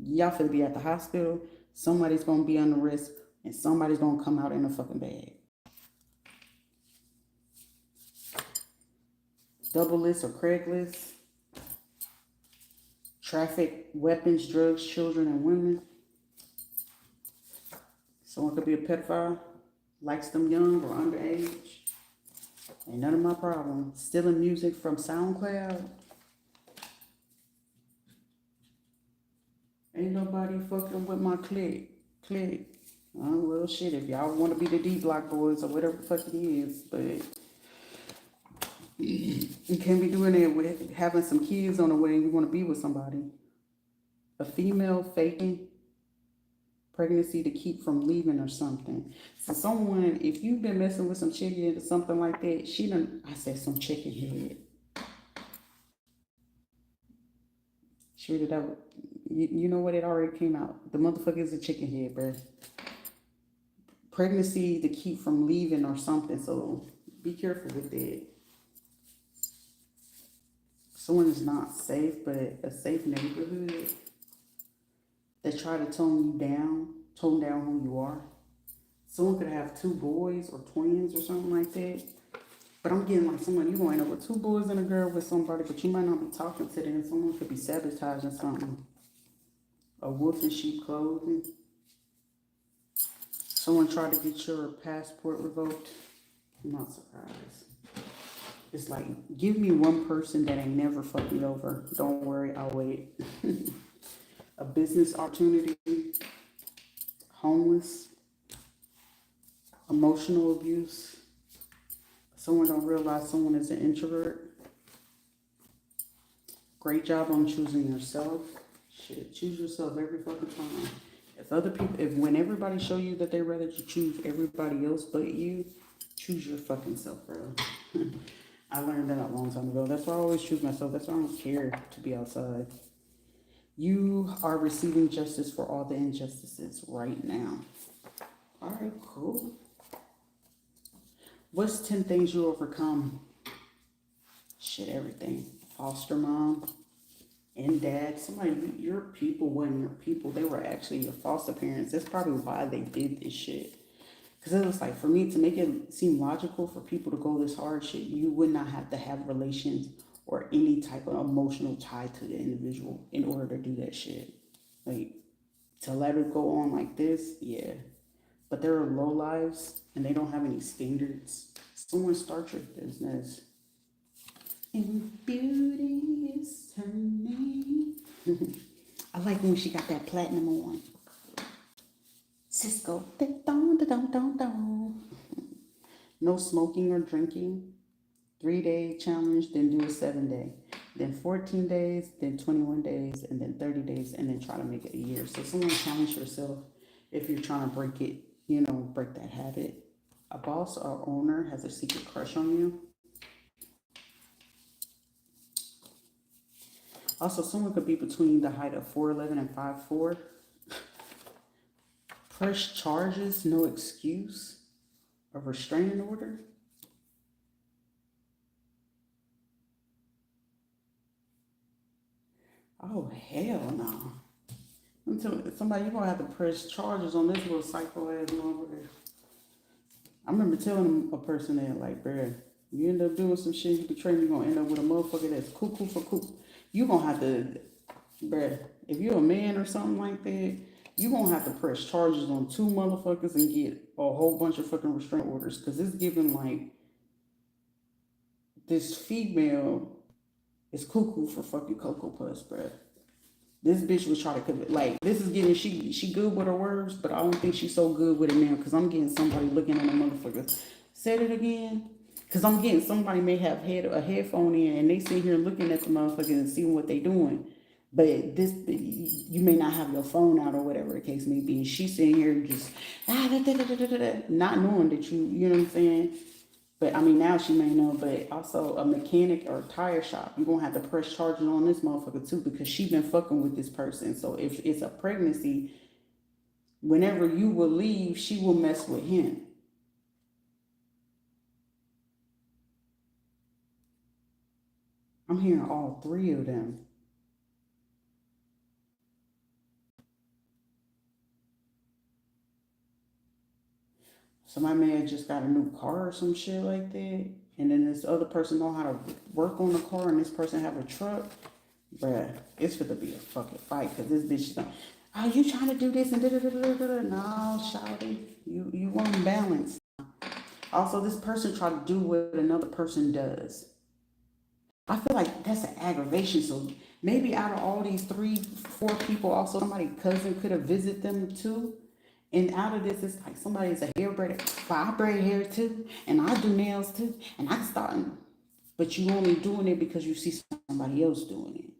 S1: y'all finna be at the hospital, somebody's gonna be under risk, and somebody's gonna come out in a fucking bag. Double list or Craigslist. Traffic, weapons, drugs, children, and women. Someone could be a pedophile, likes them young or underage. Ain't none of my problem. Stealing music from SoundCloud. Ain't nobody fucking with my clique. Oh, well, shit, if y'all want to be the D-Block boys or whatever the fuck it is, but you can't be doing it with having some kids on the way and you want to be with somebody. A female faking pregnancy to keep from leaving or something. So someone, if you've been messing with some chicken or something like that, I said some chicken head. Sure that you know what, it already came out. The motherfucker is a chicken head, bruh. Pregnancy to keep from leaving or something, so be careful with that. Someone is not safe, but a safe neighborhood. They try to tone down who you are. Someone could have 2 boys or twins or something like that. But I'm getting like someone, you going to end up with 2 boys and a girl with somebody, but you might not be talking to them. Someone could be sabotaging something. A wolf in sheep clothing. Someone tried to get your passport revoked. I'm not surprised. It's like, give me one person that ain't never fucked me over. Don't worry, I'll wait. A business opportunity. Homeless. Emotional abuse. Someone don't realize someone is an introvert. Great job on choosing yourself. Shit, choose yourself every fucking time. When everybody show you that they rather you choose everybody else but you, choose your fucking self, bro. I learned that a long time ago. That's why I always choose myself. That's why I don't care to be outside. You are receiving justice for all the injustices right now. All right, cool. What's 10 things you overcome? Shit, everything. Foster mom and dad. Somebody, your people weren't your people. They were actually your foster parents. That's probably why they did this shit. Because it was like, for me, to make it seem logical for people to go this hard shit, you would not have to have relations or any type of emotional tie to the individual in order to do that shit. Like, to let it go on like this, yeah. But there are low lives and they don't have any standards. Someone start your business. And beauty is her name. I like when she got that platinum on. Cisco. Dun, dun, dun, dun, dun. No smoking or drinking. 3-day challenge, then do a 7-day. Then 14 days, then 21 days, and then 30 days, and then try to make it a year. So someone challenge yourself if you're trying to break it, break that habit. A boss or owner has a secret crush on you. Also, someone could be between the height of 4'11" and 5'4". Press charges, no excuse. A restraining order. Oh, hell no. I'm telling you, somebody, you're going to have to press charges on this little psycho ass motherfucker. I remember telling a person that, like, bruh, you end up doing some shit, you betray me, you're going to end up with a motherfucker that's cuckoo for cuckoo. You're going to have to, bruh, if you're a man or something like that, you're going to have to press charges on 2 motherfuckers and get a whole bunch of fucking restraining orders. Because it's giving, like, this female is cuckoo for fucking Cocoa Puffs, bruh. This bitch was trying to commit, like, this is getting, she good with her words, but I don't think she's so good with it now, because I'm getting somebody looking at a motherfucker. Said it again? Because I'm getting somebody may have had a headphone in, and they sit here looking at the motherfucker and seeing what they doing. But this, you may not have your phone out or whatever the case may be. And she's sitting here just, not knowing that you know what I'm saying? But I mean, now she may know, but also a mechanic or a tire shop, you're going to have to press charges on this motherfucker too, because she been fucking with this person. So if it's a pregnancy, whenever you will leave, she will mess with him. I'm hearing all 3 of them. Somebody may have just got a new car or some shit like that. And then this other person know how to work on the car, and this person have a truck. Bruh, it's gonna be a fucking fight, because this bitch is like, oh, you trying to do this and da-da-da-da-da-da. No, shawty. You want balance. Also, this person try to do what another person does. I feel like that's an aggravation. So maybe out of all these 3-4 people, also somebody's cousin could have visited them too. And out of this, it's like somebody's a hair braider. Well, I braid hair too, and I do nails too, and I start. But you only doing it because you see somebody else doing it.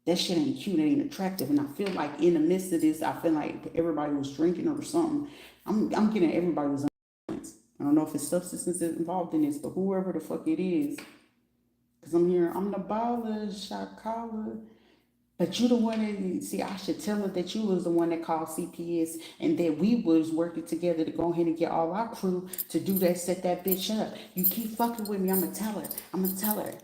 S1: That shit ain't cute, it ain't attractive. And I feel like in the midst of this, I feel like everybody was drinking or something. I'm getting everybody was influenced. I don't know if it's substances involved in this, but whoever the fuck it is, because I'm hearing, I'm the baller, shot caller. But you the one that, see, I should tell her that you was the one that called CPS, and that we was working together to go ahead and get all our crew to do that, set that bitch up. You keep fucking with me, I'ma tell her.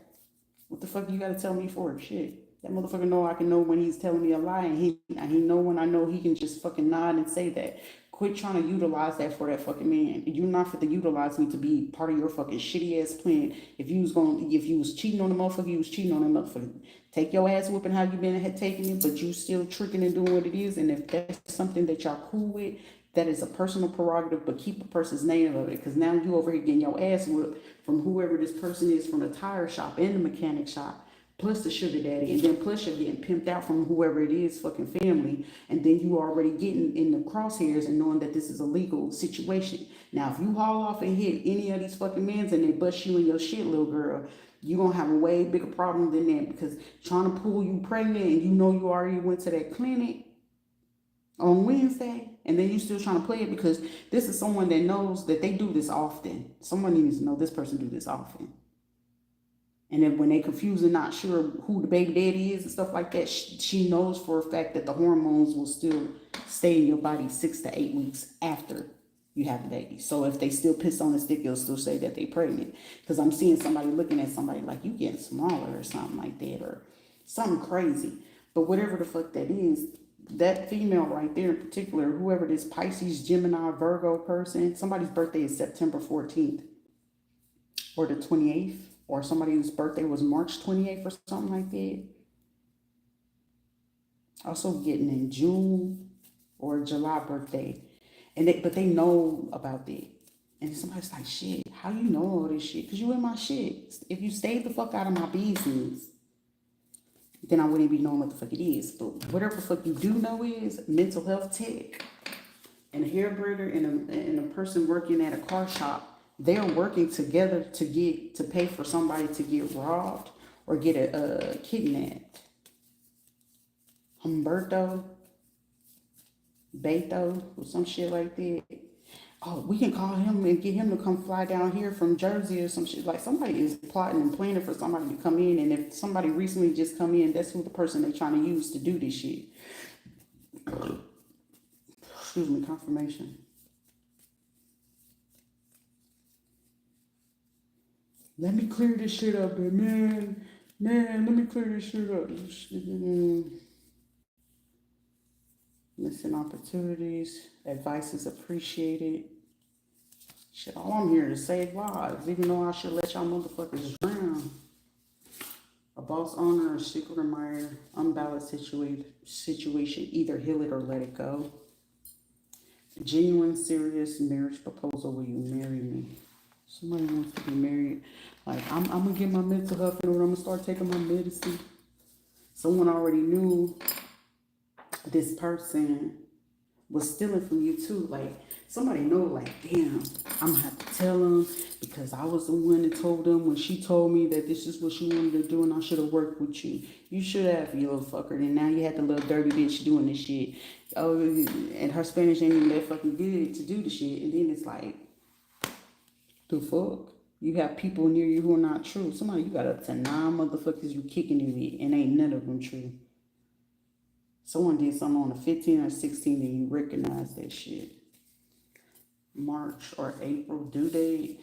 S1: What the fuck you gotta tell me for? Shit. That motherfucker know I can know when he's telling me a lie, and he know when I know he can just fucking nod and say that. Quit trying to utilize that for that fucking man. You're not fit to utilize me to be part of your fucking shitty ass plan. If you was cheating on the motherfucker, you was cheating on the motherfucker. Take your ass whooping how you been taking it, but you still tricking and doing what it is. And if that's something that y'all cool with, that is a personal prerogative, but keep a person's name of it. Because now you over here getting your ass whooped from whoever this person is, from the tire shop and the mechanic shop, plus the sugar daddy, and then plus you're getting pimped out from whoever it is, fucking family, and then you already getting in the crosshairs and knowing that this is a legal situation. Now, if you haul off and hit any of these fucking mans and they bust you in your shit, little girl, you're gonna have a way bigger problem than that, because trying to pull you pregnant and you know you already went to that clinic on Wednesday, and then you still trying to play it, because this is someone that knows that they do this often. Someone needs to know this person do this often. And then when they confused and not sure who the baby daddy is and stuff like that, she knows for a fact that the hormones will still stay in your body 6 to 8 weeks after you have the baby. So if they still piss on the stick, they'll still say that they pregnant. Because I'm seeing somebody looking at somebody like, you getting smaller or something like that, or something crazy. But whatever the fuck that is, that female right there in particular, whoever this Pisces, Gemini, Virgo person, somebody's birthday is September 14th or the 28th. Or somebody whose birthday was March 28th or something like that. Also getting in June or July birthday. But they know about that. And somebody's like, shit, how you know all this shit? Because you in my shit. If you stayed the fuck out of my business, then I wouldn't be knowing what the fuck it is. But whatever the fuck you do know is mental health tech. And a hair braider and a person working at a car shop, they're working together to pay for somebody to get robbed or get kidnapped. Humberto, Beto, or some shit like that. Oh, we can call him and get him to come fly down here from Jersey or some shit. Like somebody is plotting and planning for somebody to come in, and if somebody recently just come in, that's who the person they're trying to use to do this shit. Excuse me, confirmation. Let me clear this shit up, man. Man, let me clear this shit up. Missing opportunities. Advice is appreciated. Shit, all I'm here to save lives, even though I should let y'all motherfuckers drown. A boss owner or secret admirer, unbalanced situation, either heal it or let it go. Genuine, serious marriage proposal, will you marry me? Somebody wants to be married. Like, I'm gonna get my mental health in order. I'm gonna start taking my medicine. Someone already knew this person was stealing from you too. Like, somebody know, like, damn, I'm gonna have to tell them because I was the one that told them when she told me that this is what she wanted to do and I should have worked with you. You should have, you little fucker. And now you had the little dirty bitch doing this shit. Oh, and her Spanish ain't even that fucking good to do the shit. And then it's like, the fuck? You have people near you who are not true. Somebody, you got up to 9 motherfuckers you kicking it with, and ain't none of them true. Someone did something on the 15 or 16 and you recognize that shit. March or April due date,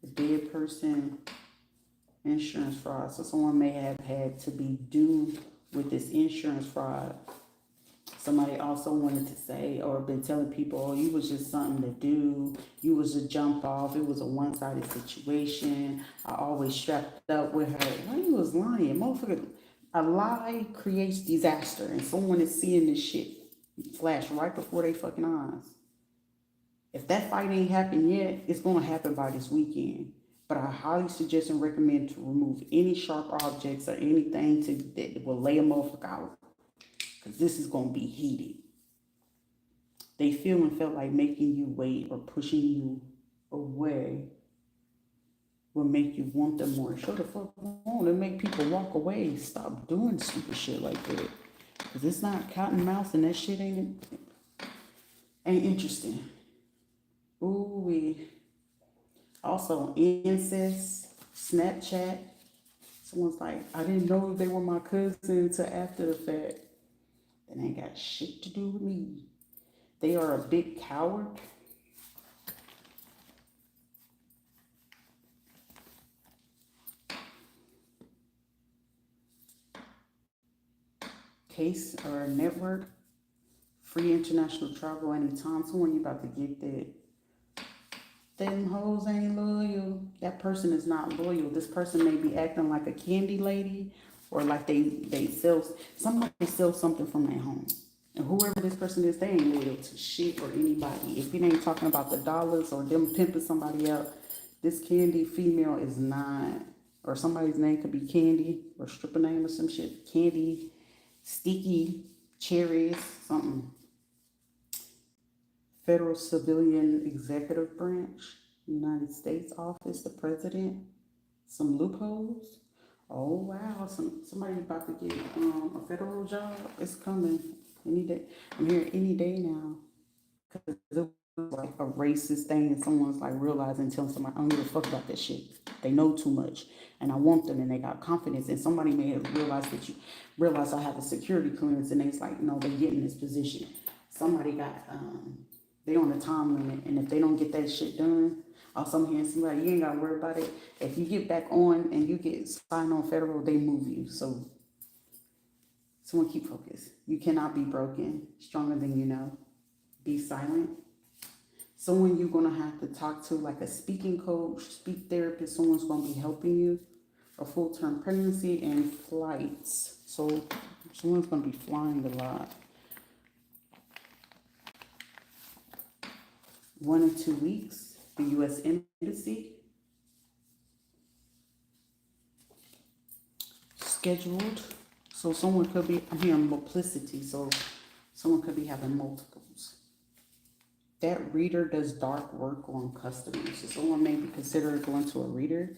S1: a dead person, insurance fraud. So someone may have had to be due with this insurance fraud. Somebody also wanted to say or been telling people, oh, you was just something to do. You was a jump off. It was a one-sided situation. I always strapped up with her. Why you was lying? Motherfucker, a lie creates disaster. And someone is seeing this shit flash right before their fucking eyes. If that fight ain't happened yet, it's going to happen by this weekend. But I highly suggest and recommend to remove any sharp objects or anything that will lay a motherfucker out. Because this is going to be heated. They feel and felt like making you wait or pushing you away will make you want them more. Show the fuck on and make people walk away. Stop doing stupid shit like that. Because it's not cat and mouse and that shit ain't interesting. Ooh, we also incest, Snapchat. Someone's like, I didn't know they were my cousin until after the fact. That ain't got shit to do with me. They are a big coward. Case or network. Free international travel anytime. Someone you about to get that. Them hoes ain't loyal. That person is not loyal. This person may be acting like a candy lady or like they sell, somebody sells something from their home. And whoever this person is, they ain't loyal to shit or anybody. If it ain't talking about the dollars or them pimping somebody out, this candy female is not, or somebody's name could be Candy or stripper name or some shit. Candy, Sticky, Cherries, something. Federal Civilian Executive Branch, United States Office, the President, some loopholes. Oh wow, somebody about to get a federal job. It's coming any day. I'm here any day now. Cause it was like a racist thing, and someone's like realizing, telling somebody, I don't give a fuck about that shit. They know too much, and I want them, and they got confidence. And somebody may have realized that you realize I have a security clearance, and it's like, no, they get in this position. Somebody got they on a time limit, and if they don't get that shit done, also I'm hearing somebody, you ain't gotta worry about it. If you get back on and you get signed on federal, they move you. So someone keep focused. You cannot be broken. Stronger than you know. Be silent. Someone you're gonna have to talk to, like a speaking coach, speak therapist, someone's gonna be helping you. A full-term pregnancy and flights. So someone's gonna be flying a lot. 1 or 2 weeks, the U.S. Embassy. Scheduled. So someone could be, I'm hearing multiplicity, so someone could be having multiples. That reader does dark work on customers. So someone may be considered going to a reader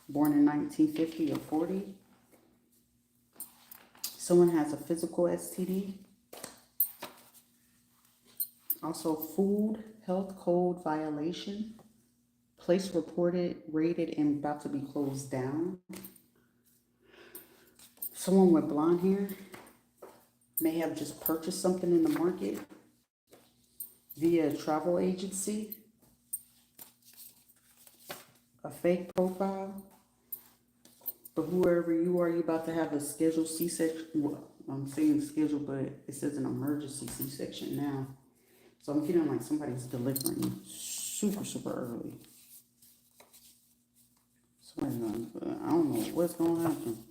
S1: born in 1950 or 40. Someone has a physical STD. Also, food, health code violation. Place reported, rated, and about to be closed down. Someone with blonde hair may have just purchased something in the market via a travel agency. A fake profile. But whoever you are, you about to have a scheduled C-section. Well, I'm saying scheduled, but it says an emergency C-section now. So I'm feeling like somebody's delivering super, super early. Somebody's going, I don't know what's going to happen.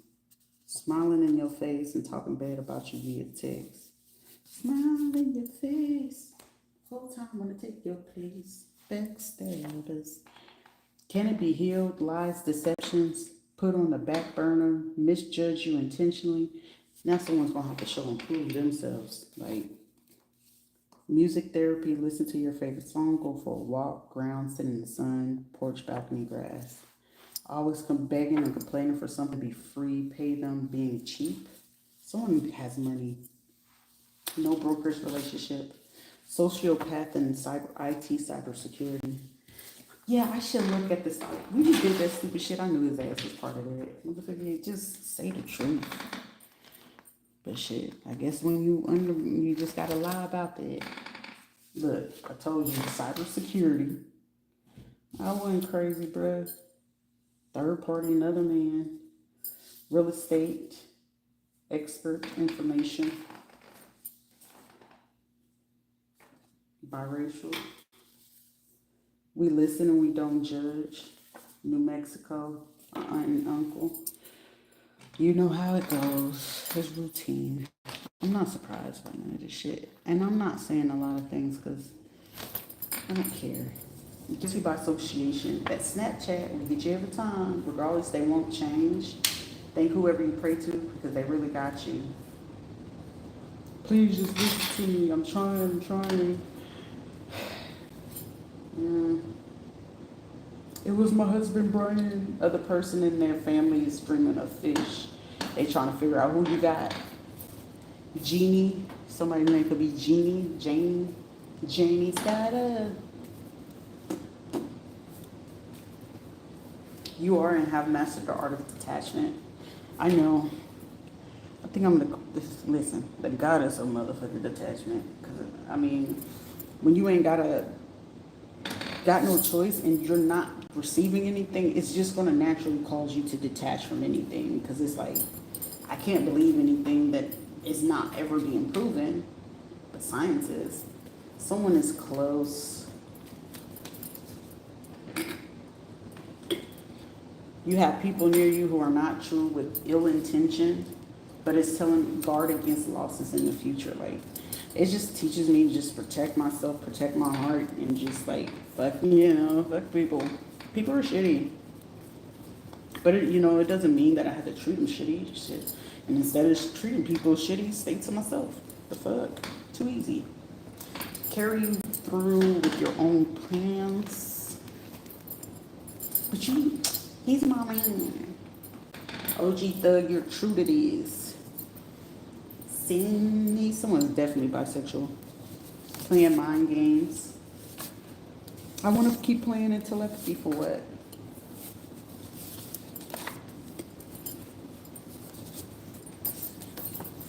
S1: Smiling in your face and talking bad about you via text. Smile in your face. Whole time I want to take your place. Backstabbers. Can it be healed? Lies, deceptions, put on the back burner, misjudge you intentionally. Now someone's going to have to show and prove themselves. Like music therapy, listen to your favorite song, go for a walk, ground, sit in the sun, porch, balcony, grass. Always come begging and complaining for something to be free, pay them, being cheap. Someone has money. No brokerage relationship. Sociopath and IT cybersecurity. Yeah, I should look at this. When he did that stupid shit, I knew his ass was part of it. Motherfucker, just say the truth. But shit, I guess when you just gotta lie about that. Look, I told you, cybersecurity. I wasn't crazy, bruh. Third party, another man. Real estate, expert information. Biracial. We listen and we don't judge. New Mexico, aunt and uncle. You know how it goes. It's routine. I'm not surprised by none of this shit. And I'm not saying a lot of things because I don't care. Just by association. That Snapchat will get you every time. Regardless, they won't change. Thank whoever you pray to because they really got you. Please just listen to me. I'm trying. Yeah. It was my husband, Brian. Other person in their family is streaming a fish. They trying to figure out who you got. Jeannie. Somebody's name could be Jeannie. Janie. Janie's got a... You are and have mastered the art of detachment. I know. I think I'm gonna listen. The goddess of motherfucking detachment. Cause I mean, when you ain't got no choice and you're not receiving anything, it's just gonna naturally cause you to detach from anything. Because it's like, I can't believe anything that is not ever being proven, but science is. Someone is close. You have people near you who are not true with ill intention, but it's telling guard against losses in the future. Like, it just teaches me to just protect myself, protect my heart, and just like, fuck people. People are shitty. But it doesn't mean that I have to treat them shitty. Shit. And instead of treating people shitty, stay to myself. The fuck? Too easy. Carry you through with your own plans. But he's my man. OG thug, you're true to these. Seeing me, someone's definitely bisexual. Playing mind games. I want to keep playing in telepathy for what?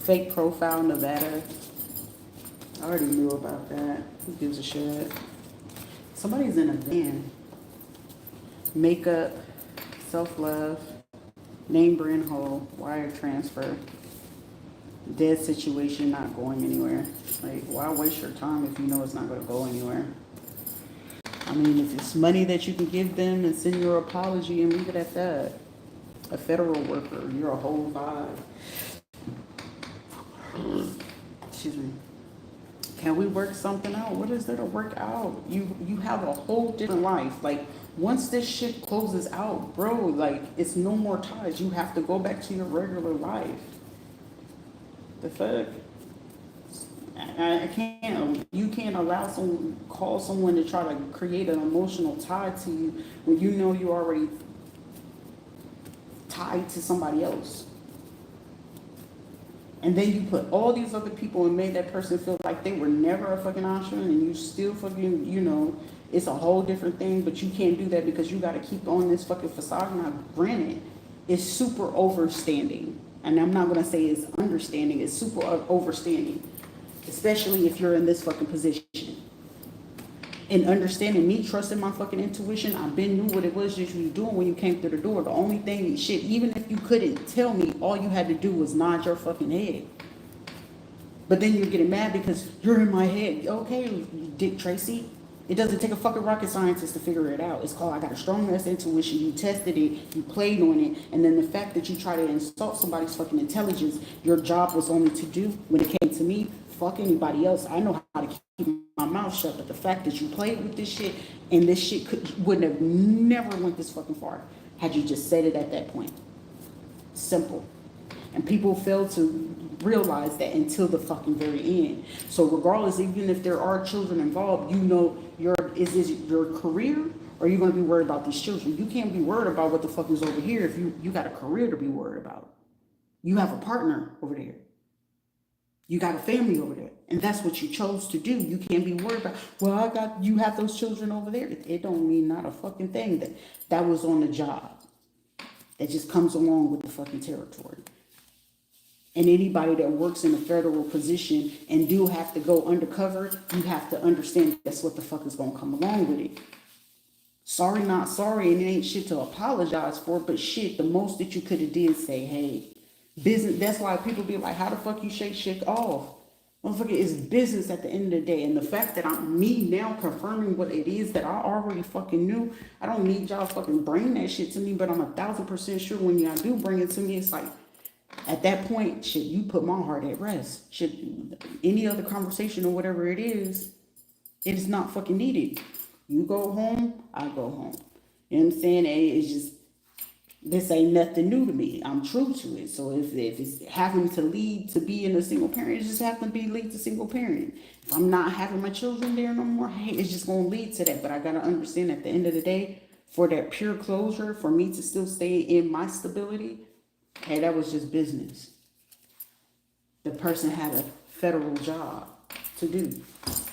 S1: Fake profile, Nevada. I already knew about that. Who gives a shit? Somebody's in a van. Makeup, self-love, name brand hole, wire transfer, dead situation, not going anywhere. Like, why waste your time if you know it's not going to go anywhere? I mean, if it's money that you can give them and send your apology and leave it at that. A federal worker, you're a whole vibe. Excuse me. Can we work something out? What is there to work out? You have a whole different life. Like, once this shit closes out, bro, like, it's no more ties. You have to go back to your regular life. The fuck? I can't. You can't allow someone, call someone to try to create an emotional tie to you when you know you're already tied to somebody else. And then you put all these other people and made that person feel like they were never a fucking option, and you still fucking, it's a whole different thing, but you can't do that because you got to keep on this fucking facade. Now, granted, it's super overstanding. And I'm not going to say it's understanding, it's super overstanding, especially if you're in this fucking position. And understanding me, trusting my fucking intuition, I've been knew what it was that you was doing when you came through the door. The only thing, shit, even if you couldn't tell me, all you had to do was nod your fucking head. But then you're getting mad because you're in my head. Okay, Dick Tracy. It doesn't take a fucking rocket scientist to figure it out. It's called, I got a strong ass intuition. You tested it, you played on it, and then the fact that you try to insult somebody's fucking intelligence, your job was only to do when it came to me, fuck anybody else. I know how to keep my mouth shut, but the fact that you played with this shit and this shit wouldn't have never went this fucking far had you just said it at that point. Simple. And people fail to realize that until the fucking very end. So regardless, even if there are children involved, is this your career, or are you going to be worried about these children? You can't be worried about what the fuck is over here if you got a career to be worried about. You have a partner over there. You got a family over there, and that's what you chose to do. You can't be worried about, well, you have those children over there. It don't mean not a fucking thing. That was on the job. That just comes along with the fucking territory. And anybody that works in a federal position and do have to go undercover, you have to understand that's what the fuck is going to come along with it. Sorry, not sorry, and it ain't shit to apologize for, but shit, the most that you could have did say, hey, business. That's why people be like, how the fuck you shake shit off? Motherfucker, it's business at the end of the day. And the fact that I'm me now confirming what it is that I already fucking knew, I don't need y'all fucking bring that shit to me, but I'm 1,000% sure when y'all do bring it to me, it's like, at that point, shit, you put my heart at rest. Shit, any other conversation or whatever it is not fucking needed. You go home, I go home. You know what I'm saying? It's just, this ain't nothing new to me. I'm true to it. So if it's having to lead to being a single parent, it just happens to be lead to single parent. If I'm not having my children there no more, hey, it's just going to lead to that. But I got to understand at the end of the day, for that pure closure, for me to still stay in my stability, hey, that was just business. The person had a federal job to do.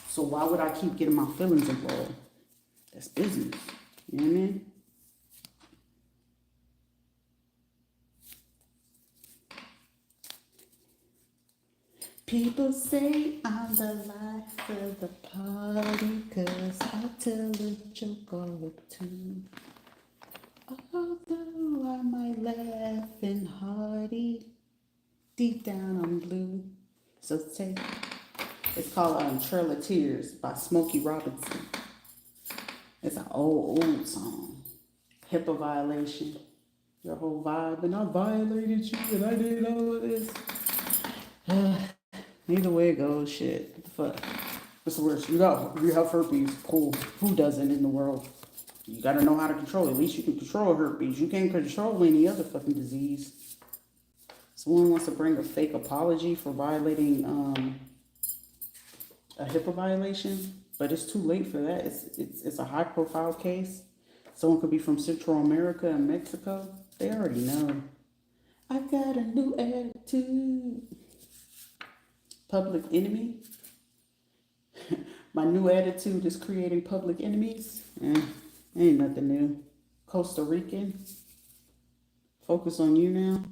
S1: So why would I keep getting my feelings involved? That's business. You know what I mean? People say I'm the life of the party, 'cause I tell a joke or two. Although I might laugh and hearty, deep down I'm blue. So take it. It's called Trail of Tears by Smokey Robinson. It's an old song. HIPAA violation. Your whole vibe, and I violated you, and I did all of this. Either way it goes, shit. What the fuck? What's the worst? You have herpes. Cool. Who doesn't in the world? You gotta know how to control it. At least you can control herpes. You can't control any other fucking disease. Someone wants to bring a fake apology for violating a HIPAA violation, but it's too late for that. It's a high profile case. Someone could be from Central America and Mexico. They already know. I got a new attitude. Public enemy. My new attitude is creating public enemies. Ain't nothing new. Costa Rican. Focus on you now.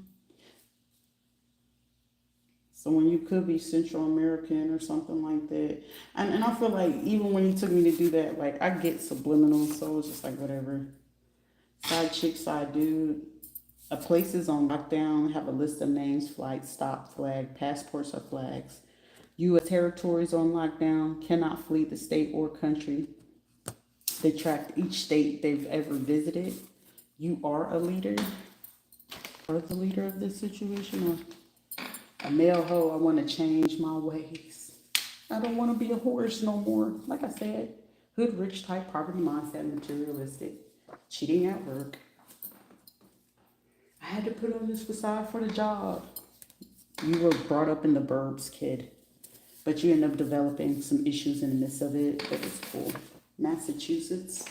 S1: Someone you could be Central American or something like that. And I feel like even when he took me to do that, like I get subliminal, so it's just like whatever. Side chick, side dude. A place is on lockdown. Have a list of names, flights, stop, flag, passports or flags. U.S. territories on lockdown. Cannot flee the state or country. They tracked each state they've ever visited. You are a leader. Or the leader of this situation, or a male hoe. I want to change my ways. I don't want to be a horse no more. Like I said, hood rich type, poverty mindset, materialistic, cheating at work. I had to put on this facade for the job. You were brought up in the burbs, kid. But you end up developing some issues in the midst of it, but it's cool. Massachusetts.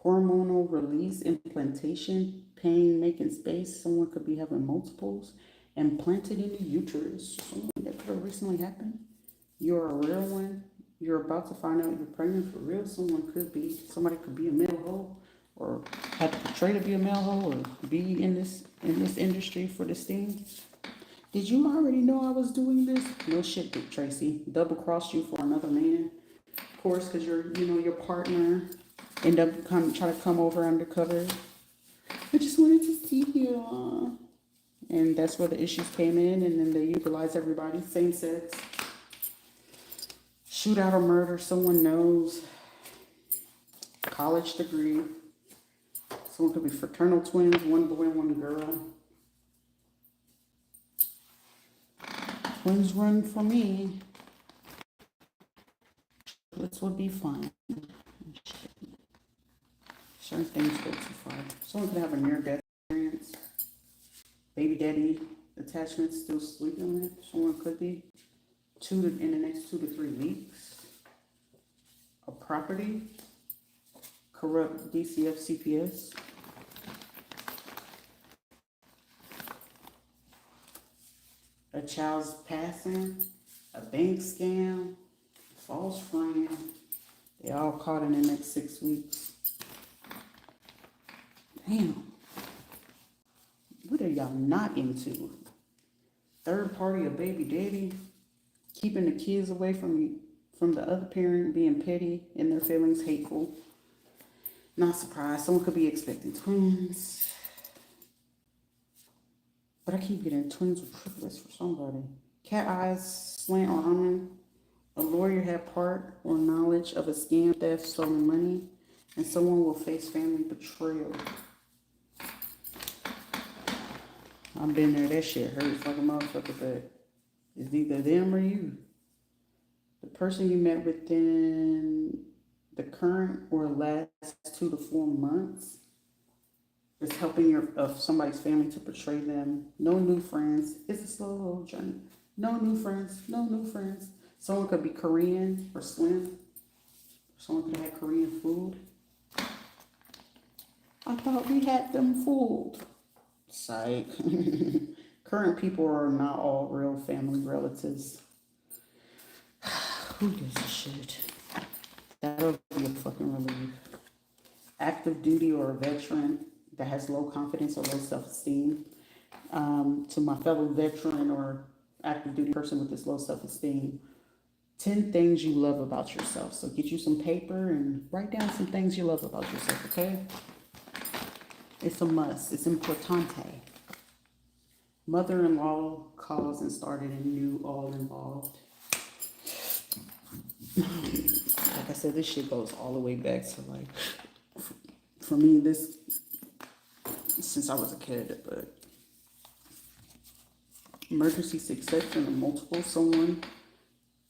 S1: Hormonal release, implantation, pain, making space. Someone could be having multiples implanted in the uterus. Something that could have recently happened. You're a real one. You're about to find out you're pregnant for real. Somebody could be a male hoe, or have to portray to be a male hoe, or be in this industry for this thing. Did you already know I was doing this? No shit, Dick Tracy. Double crossed you for another man. Of course, because your partner end up try to come over undercover. I just wanted to see you. And that's where the issues came in, and then they utilize everybody, same sex. Shootout or murder, someone knows. College degree. Someone could be fraternal twins, one boy and one girl. Twins run for me. This would be fun. Certain things go too far. Someone could have a near-death experience. Baby daddy attachment still sleeping with. Someone could be in the next 2 to 3 weeks. A property. Corrupt DCF CPS. A child's passing. A bank scam. False friend. They all caught in the next 6 weeks. Damn. What are y'all not into? Third party, a baby daddy, keeping the kids away from the other parent, being petty and their feelings, hateful. Not surprised. Someone could be expecting twins. But I keep getting twins with triplets for somebody. Cat eyes, slant or almond. A lawyer had part or knowledge of a scam, theft, stolen money, and someone will face family betrayal. I've been there. That shit hurts like a motherfucker, but it's either them or you. The person you met within the current or last 2 to 4 months is helping of somebody's family to betray them. No new friends. It's a slow journey. No new friends. No new friends. Someone could be Korean or slim. Someone could have had Korean food. I thought we had them fooled. Psych. Current people are not all real family relatives. Who gives a shit? That'll be a fucking relief. Active duty or a veteran that has low confidence or low self-esteem. To my fellow veteran or active duty person with this low self-esteem, 10 things you love about yourself. So get you some paper and write down some things you love about yourself, okay? It's a must. It's importante. Mother-in-law calls and started a new all involved. Like I said, this shit goes all the way back to like, for me, this, since I was a kid, but emergency success in a multiple, someone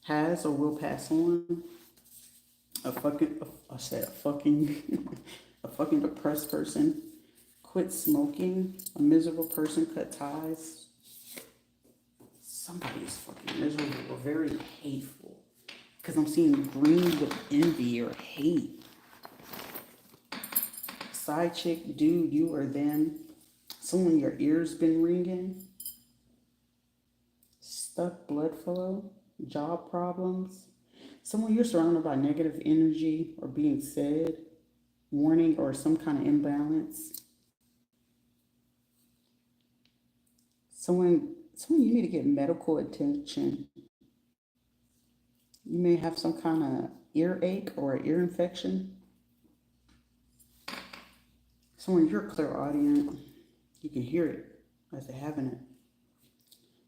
S1: has or will pass on. A fucking depressed person. Quit smoking. A miserable person cut ties. Somebody is fucking miserable or very hateful. Because I'm seeing green with envy or hate. Side chick, dude, you or them. Someone your ears been ringing. Stuck blood flow. Job problems. Someone you're surrounded by negative energy or being said. Warning or some kind of imbalance. Someone you need to get medical attention. You may have some kind of earache or ear infection. Someone you're clairaudient. You can hear it as they're having it.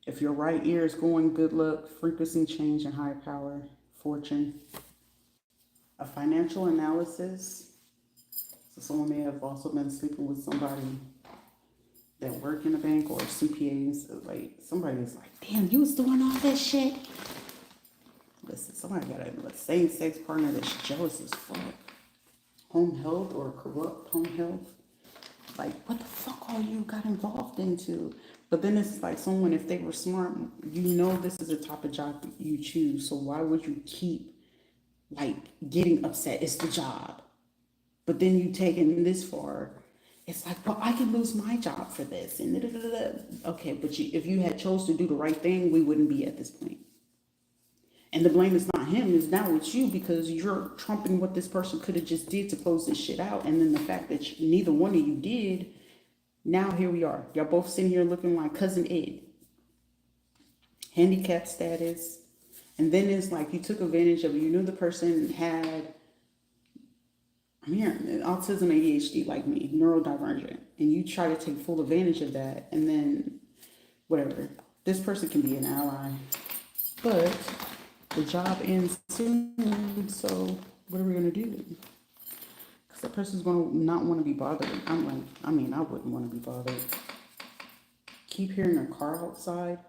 S1: If your right ear is going, good luck, frequency change, and higher power, fortune. A financial analysis. So someone may have also been sleeping with somebody that work in a bank or CPAs. Like somebody is like, damn, you was doing all that shit. Listen, somebody got a same-sex partner that's jealous as fuck. Home health or corrupt home health. Like, what the fuck all you got involved into? But then it's like someone, if they were smart, you know this is the type of job you choose. So why would you keep like getting upset? It's the job. But then you take it this far. It's like, well, I can lose my job for this. And da, da, da, da. Okay, but if you had chose to do the right thing, we wouldn't be at this point. And the blame is not him, it's now it's you because you're trumping what this person could have just did to close this shit out. And then the fact that neither one of you did, now here we are. Y'all both sitting here looking like cousin Ed. Handicap status. And then it's like you took advantage of it. You knew the person had, autism, ADHD like me, neurodivergent. And you try to take full advantage of that. And then, whatever. This person can be an ally. But the job ends soon, so what are we going to do? Because the person's going to not want to be bothered. I wouldn't want to be bothered. Keep hearing a car outside.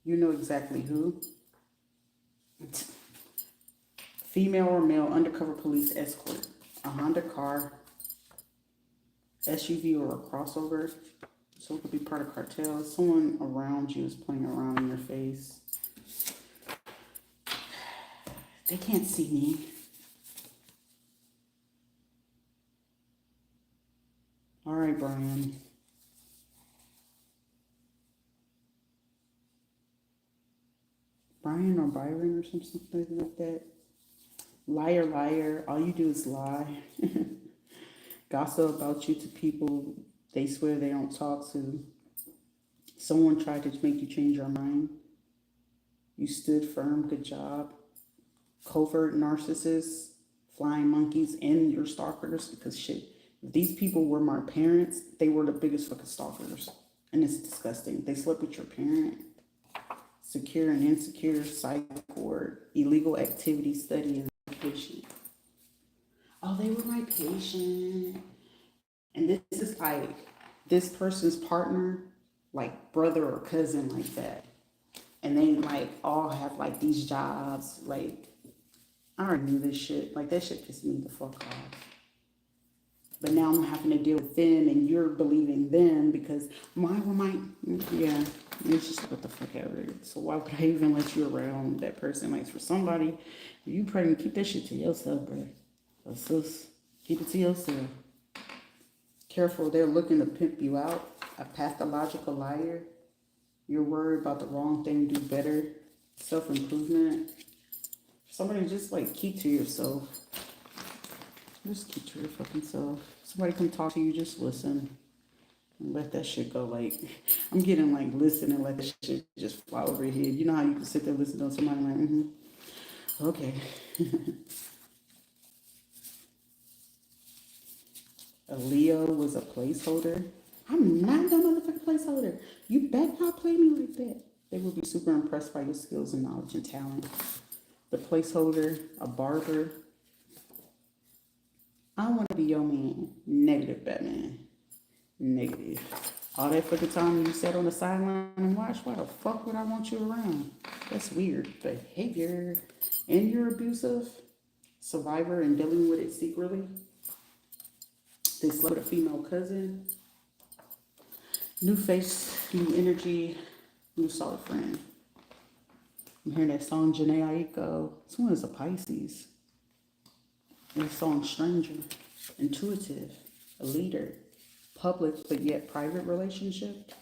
S1: You know exactly who. Female or male undercover police escort. A Honda car, SUV or a crossover. So it could be part of cartel. Someone around you is playing around in your face. They can't see me. All right, Brian. Brian or Byron or something like that. Liar, liar. All you do is lie. Gossip about you to people they swear they don't talk to. Someone tried to make you change your mind. You stood firm. Good job. Covert narcissists, flying monkeys, and your stalkers. Because shit, if these people were my parents, they were the biggest fucking stalkers. And it's disgusting. They slept with your parent. Secure and insecure, psych ward, illegal activity, study, and patient. Oh, they were my patient. And this is like this person's partner, like brother or cousin, like that. And they like all have like these jobs, like I already knew this shit. Like, that shit pissed me the fuck off. But now I'm having to deal with them, and you're believing them because yeah, it's just what the fuck ever. So why would I even let you around that person? Like, for somebody, you probably keep that shit to yourself, bro. Sis, keep it to yourself. Careful, they're looking to pimp you out. A pathological liar. You're worried about the wrong thing, do better. Self-improvement. Somebody just like keep to yourself. Just keep to your fucking self. Somebody come talk to you, just listen. And let that shit go. Like, I'm getting like listen and let that shit just fly over your head. You know how you can sit there and listen to somebody like, okay. A Leo was a placeholder. I'm not no motherfucking placeholder. You better not play me like that. They will be super impressed by your skills and knowledge and talent. The placeholder, a barber. I want to be your man. Negative, Batman. Negative. All that fucking time you sat on the sideline and watched, why the fuck would I want you around? That's weird behavior. And you're abusive. Survivor and dealing with it secretly. They slept with a female cousin. New face, new energy, new solid friend. I'm hearing that song, Janae Aiko. This one is a Pisces. And the song, Stranger. Intuitive. A leader. Public, but yet private relationship.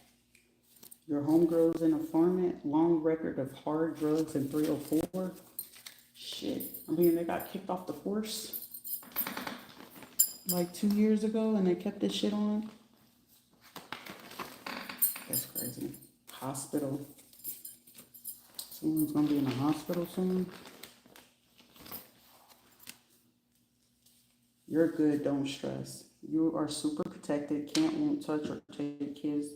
S1: Your homegirl's an informant. Long record of hard drugs and 304. Shit. I mean, they got kicked off the force like 2 years ago and they kept this shit on. That's crazy. Hospital. Someone's gonna be in the hospital soon. You're good, don't stress. You are super protected, can't, won't touch or take kids.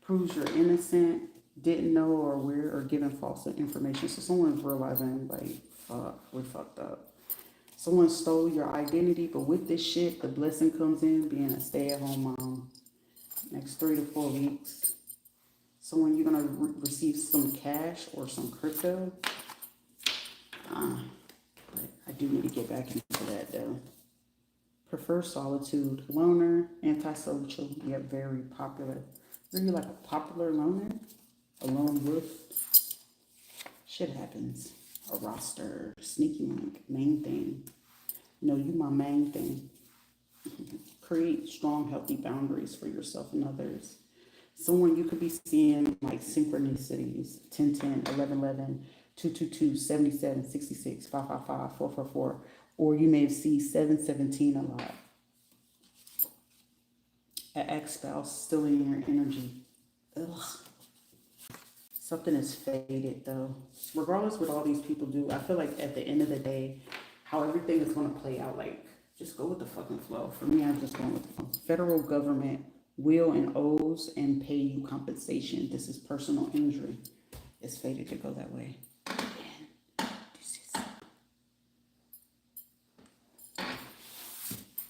S1: Proves you're innocent, didn't know or aware or given false information. So someone's realizing, like, fuck, we're fucked up. Someone stole your identity, but with this shit, the blessing comes in being a stay-at-home mom. Next 3 to 4 weeks. Someone you're gonna receive some cash or some crypto. But I do need to get back into that though. Prefer solitude, loner, antisocial, yet very popular. Are you like a popular loner? A lone wolf? Shit happens. A roster, sneaky link, main thing. No, you my main thing. Create strong, healthy boundaries for yourself and others. Someone you could be seeing like synchronicities 10, 10, 11, 11, 2, 2, 2, 77, 66, 5, 5, 5, 4, 4, 4. Or you may see 7, 17 a lot. An ex-spouse still in your energy. Ugh. Something is faded though. Regardless what all these people do, I feel like at the end of the day, how everything is going to play out, like, just go with the fucking flow. For me, I'm just going with the flow. Federal government will and owes and pay you compensation. This is personal injury. It's fated to go that way.